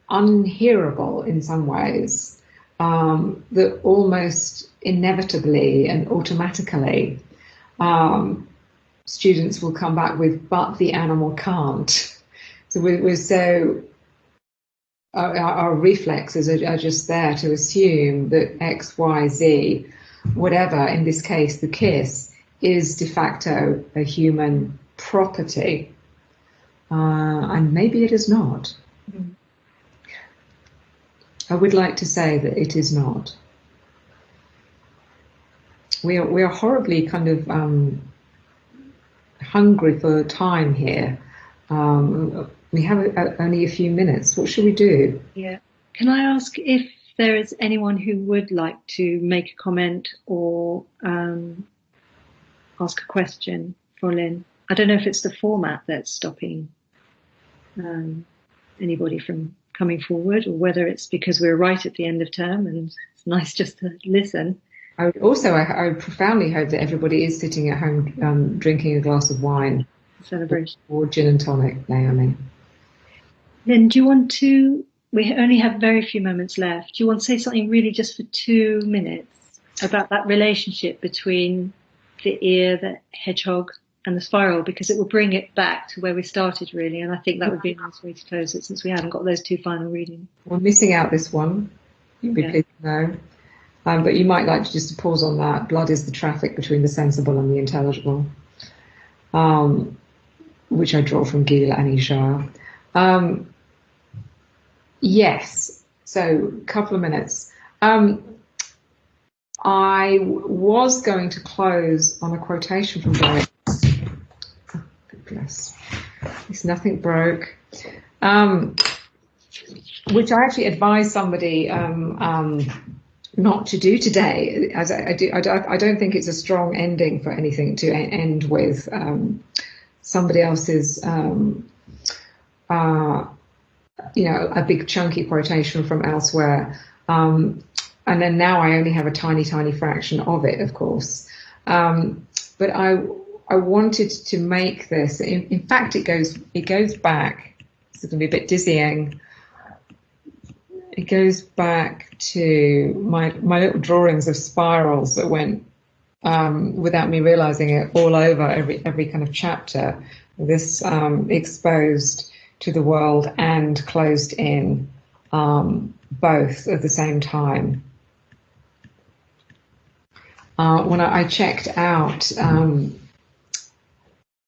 unhearable in some ways that almost inevitably and automatically students will come back with, but the animal can't. So we're so, our reflexes are just there to assume that X, Y, Z, whatever, in this case, the kiss, is de facto a human property. And maybe it is not. Mm. I would like to say that it is not. We are horribly kind of hungry for time here. We have only a few minutes. What should we do? Yeah. Can I ask if there is anyone who would like to make a comment or ask a question for Lynn? I don't know if it's the format that's stopping anybody from coming forward, or whether it's because we're right at the end of term and it's nice just to listen. I profoundly hope that everybody is sitting at home drinking a glass of wine. Celebration. Or gin and tonic, Naomi. Lynn, do you want to, we only have very few moments left, do you want to say something really just for 2 minutes about that relationship between the ear, the hedgehog, and the spiral, because it will bring it back to where we started, really, and I think that would be a nice way to close it, since we haven't got those 2 final readings. We're missing out this one, you'll be pleased to know. But you might like to just pause on that. Blood is the traffic between the sensible and the intelligible, which I draw from Gil and Ishar. Yes, so a couple of minutes. I was going to close on a quotation from Derek. Oh, good bless. It's nothing broke. Which I actually advised somebody not to do today, as I don't think it's a strong ending for anything to end with somebody else's, a big chunky quotation from elsewhere. And then now I only have a tiny, tiny fraction of it, of course. But I wanted to make this. In fact, it goes back. This is going to be a bit dizzying. It goes back to my little drawings of spirals that went, without me realizing it, all over every kind of chapter. This exposed to the world and closed in, both at the same time. When I checked out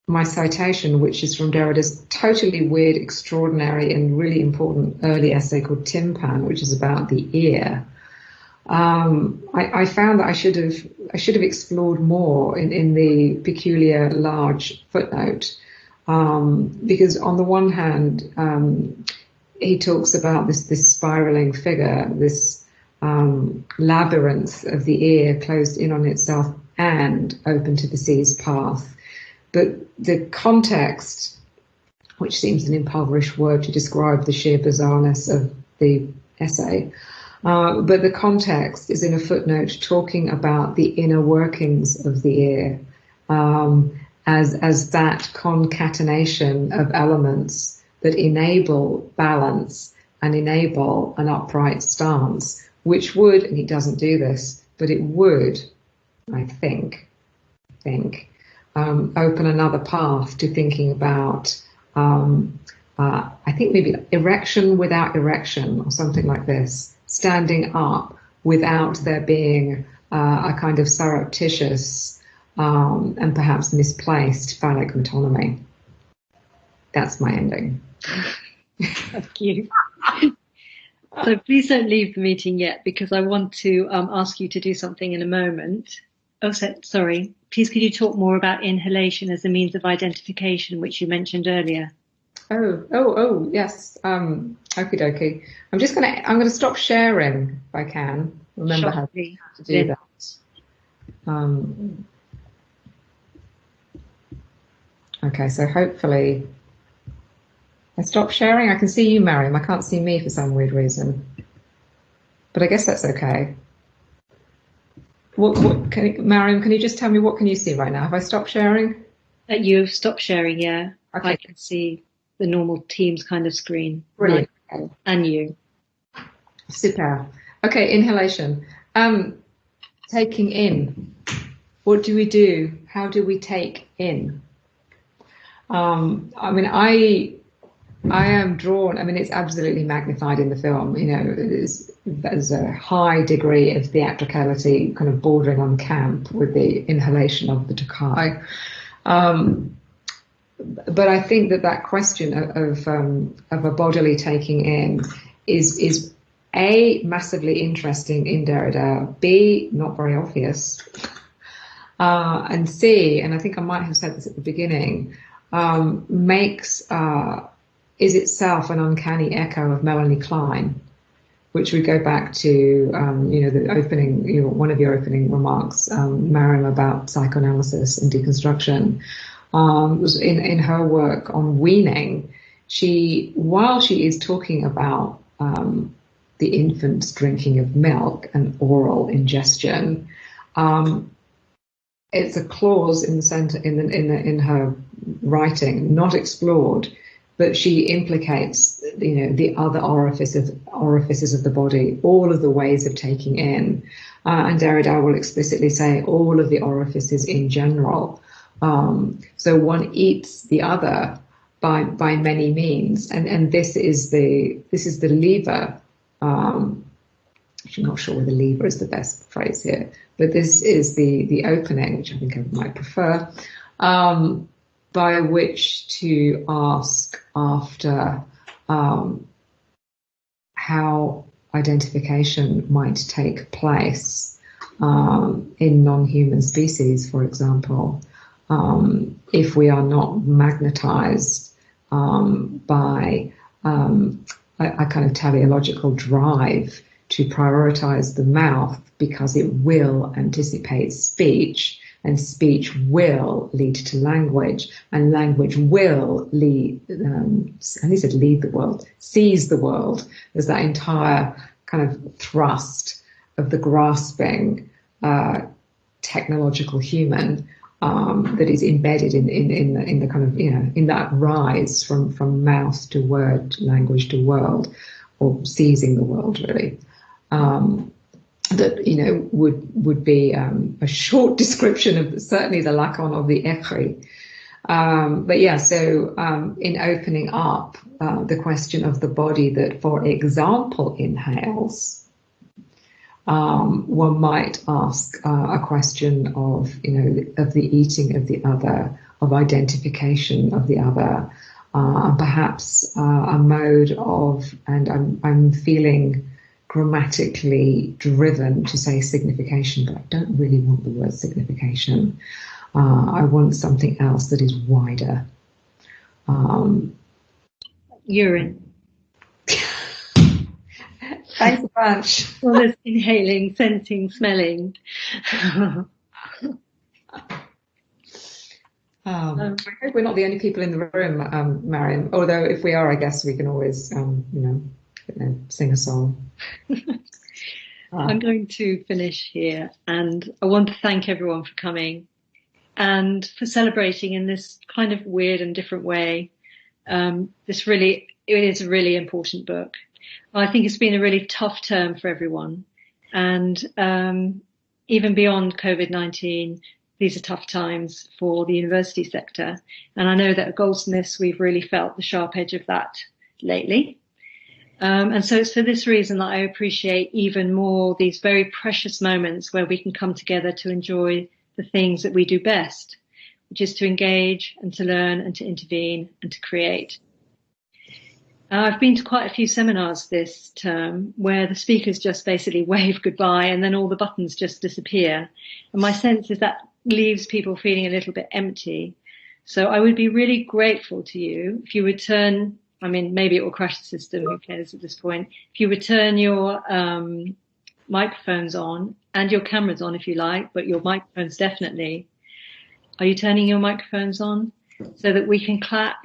my citation, which is from Derrida's totally weird, extraordinary, and really important early essay called Timpan, which is about the ear, I found that I should have explored more in the peculiar large footnote, because on the one hand, he talks about this spiraling figure, this labyrinth of the ear closed in on itself and open to the sea's path. but the context, which seems an impoverished word to describe the sheer bizarreness of the essay, but the context is in a footnote talking about the inner workings of the ear as that concatenation of elements that enable balance and enable an upright stance, which would, and he doesn't do this, but it would, I think, open another path to thinking about, I think maybe erection without erection or something like this, standing up without there being a kind of surreptitious and perhaps misplaced phallic metonymy. That's my ending. Thank you. So please don't leave the meeting yet, because I want to ask you to do something in a moment. Oh, sorry. Please, could you talk more about inhalation as a means of identification, which you mentioned earlier? Oh, yes. Okie dokie. I'm going to stop sharing if I can. Remember how to do that. Okay, so hopefully I stop sharing. I can see you, Mariam. I can't see me for some weird reason, but I guess that's okay. Mariam, can you just tell me what can you see right now? Have I stopped sharing? You've stopped sharing, yeah. Okay. I can see the normal Teams kind of screen. Brilliant. Okay. And you. Super. Okay, inhalation. Taking in. What do we do? How do we take in? I mean, I am drawn. I mean, it's absolutely magnified in the film. You know, there's a high degree of theatricality, kind of bordering on camp, with the inhalation of the Tokai. But I think that question of a bodily taking in is A, massively interesting in Derrida, B, not very obvious, and C, and I think I might have said this at the beginning, is itself an uncanny echo of Melanie Klein, which would go back to the opening, one of your opening remarks, Mariam, about psychoanalysis and deconstruction. Was in her work on weaning, while she is talking about the infant's drinking of milk and oral ingestion, it's a clause in the center in her writing, not explored, but she implicates the other orifices of the body, all of the ways of taking in, and Derrida will explicitly say all of the orifices in general. So one eats the other by many means, and this is the lever. I'm not sure whether lever is the best phrase here, but this is the opening, which I think I might prefer, by which to ask after how identification might take place in non-human species, for example. If we are not magnetized by a kind of teleological drive to prioritize the mouth, because it will anticipate speech, and speech will lead to language, and language will lead, and he said lead the world, seize the world. There's that entire kind of thrust of the grasping technological human that is embedded in the kind of, in that rise from mouth to word, language to world, or seizing the world, really. That would be a short description of certainly the Lacan of the écrit. But yeah, so in opening up the question of the body that, for example, inhales, one might ask a question of the eating of the other, of identification of the other, perhaps a mode of, and I'm feeling grammatically driven to say signification, but I don't really want the word signification. I want something else that is wider. Urine. Thanks a bunch. Well, there's inhaling, sensing, smelling. I hope we're not the only people in the room, Marion. Although if we are, I guess we can always, sing a song. I'm going to finish here, and I want to thank everyone for coming and for celebrating in this kind of weird and different way. It is a really important book. I think it's been a really tough term for everyone, and even beyond COVID-19, these are tough times for the university sector. And I know that at Goldsmiths, we've really felt the sharp edge of that lately. And so it's for this reason that I appreciate even more these very precious moments where we can come together to enjoy the things that we do best, which is to engage and to learn and to intervene and to create. I've been to quite a few seminars this term where the speakers just basically wave goodbye and then all the buttons just disappear. And my sense is that leaves people feeling a little bit empty. So I would be really grateful to you if you would turn, maybe it will crash the system, who cares at this point, if you would turn your microphones on and your cameras on if you like, but your microphones definitely. Are you turning your microphones on so that we can clap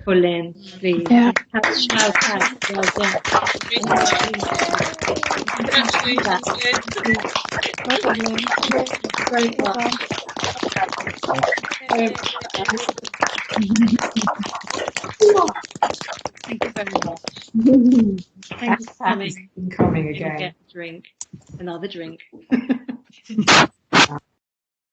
for Lynn, please? Yeah. Shout out. Well done. Very well. Thank you very much. Thanks for coming. Coming again. Get a drink, another drink.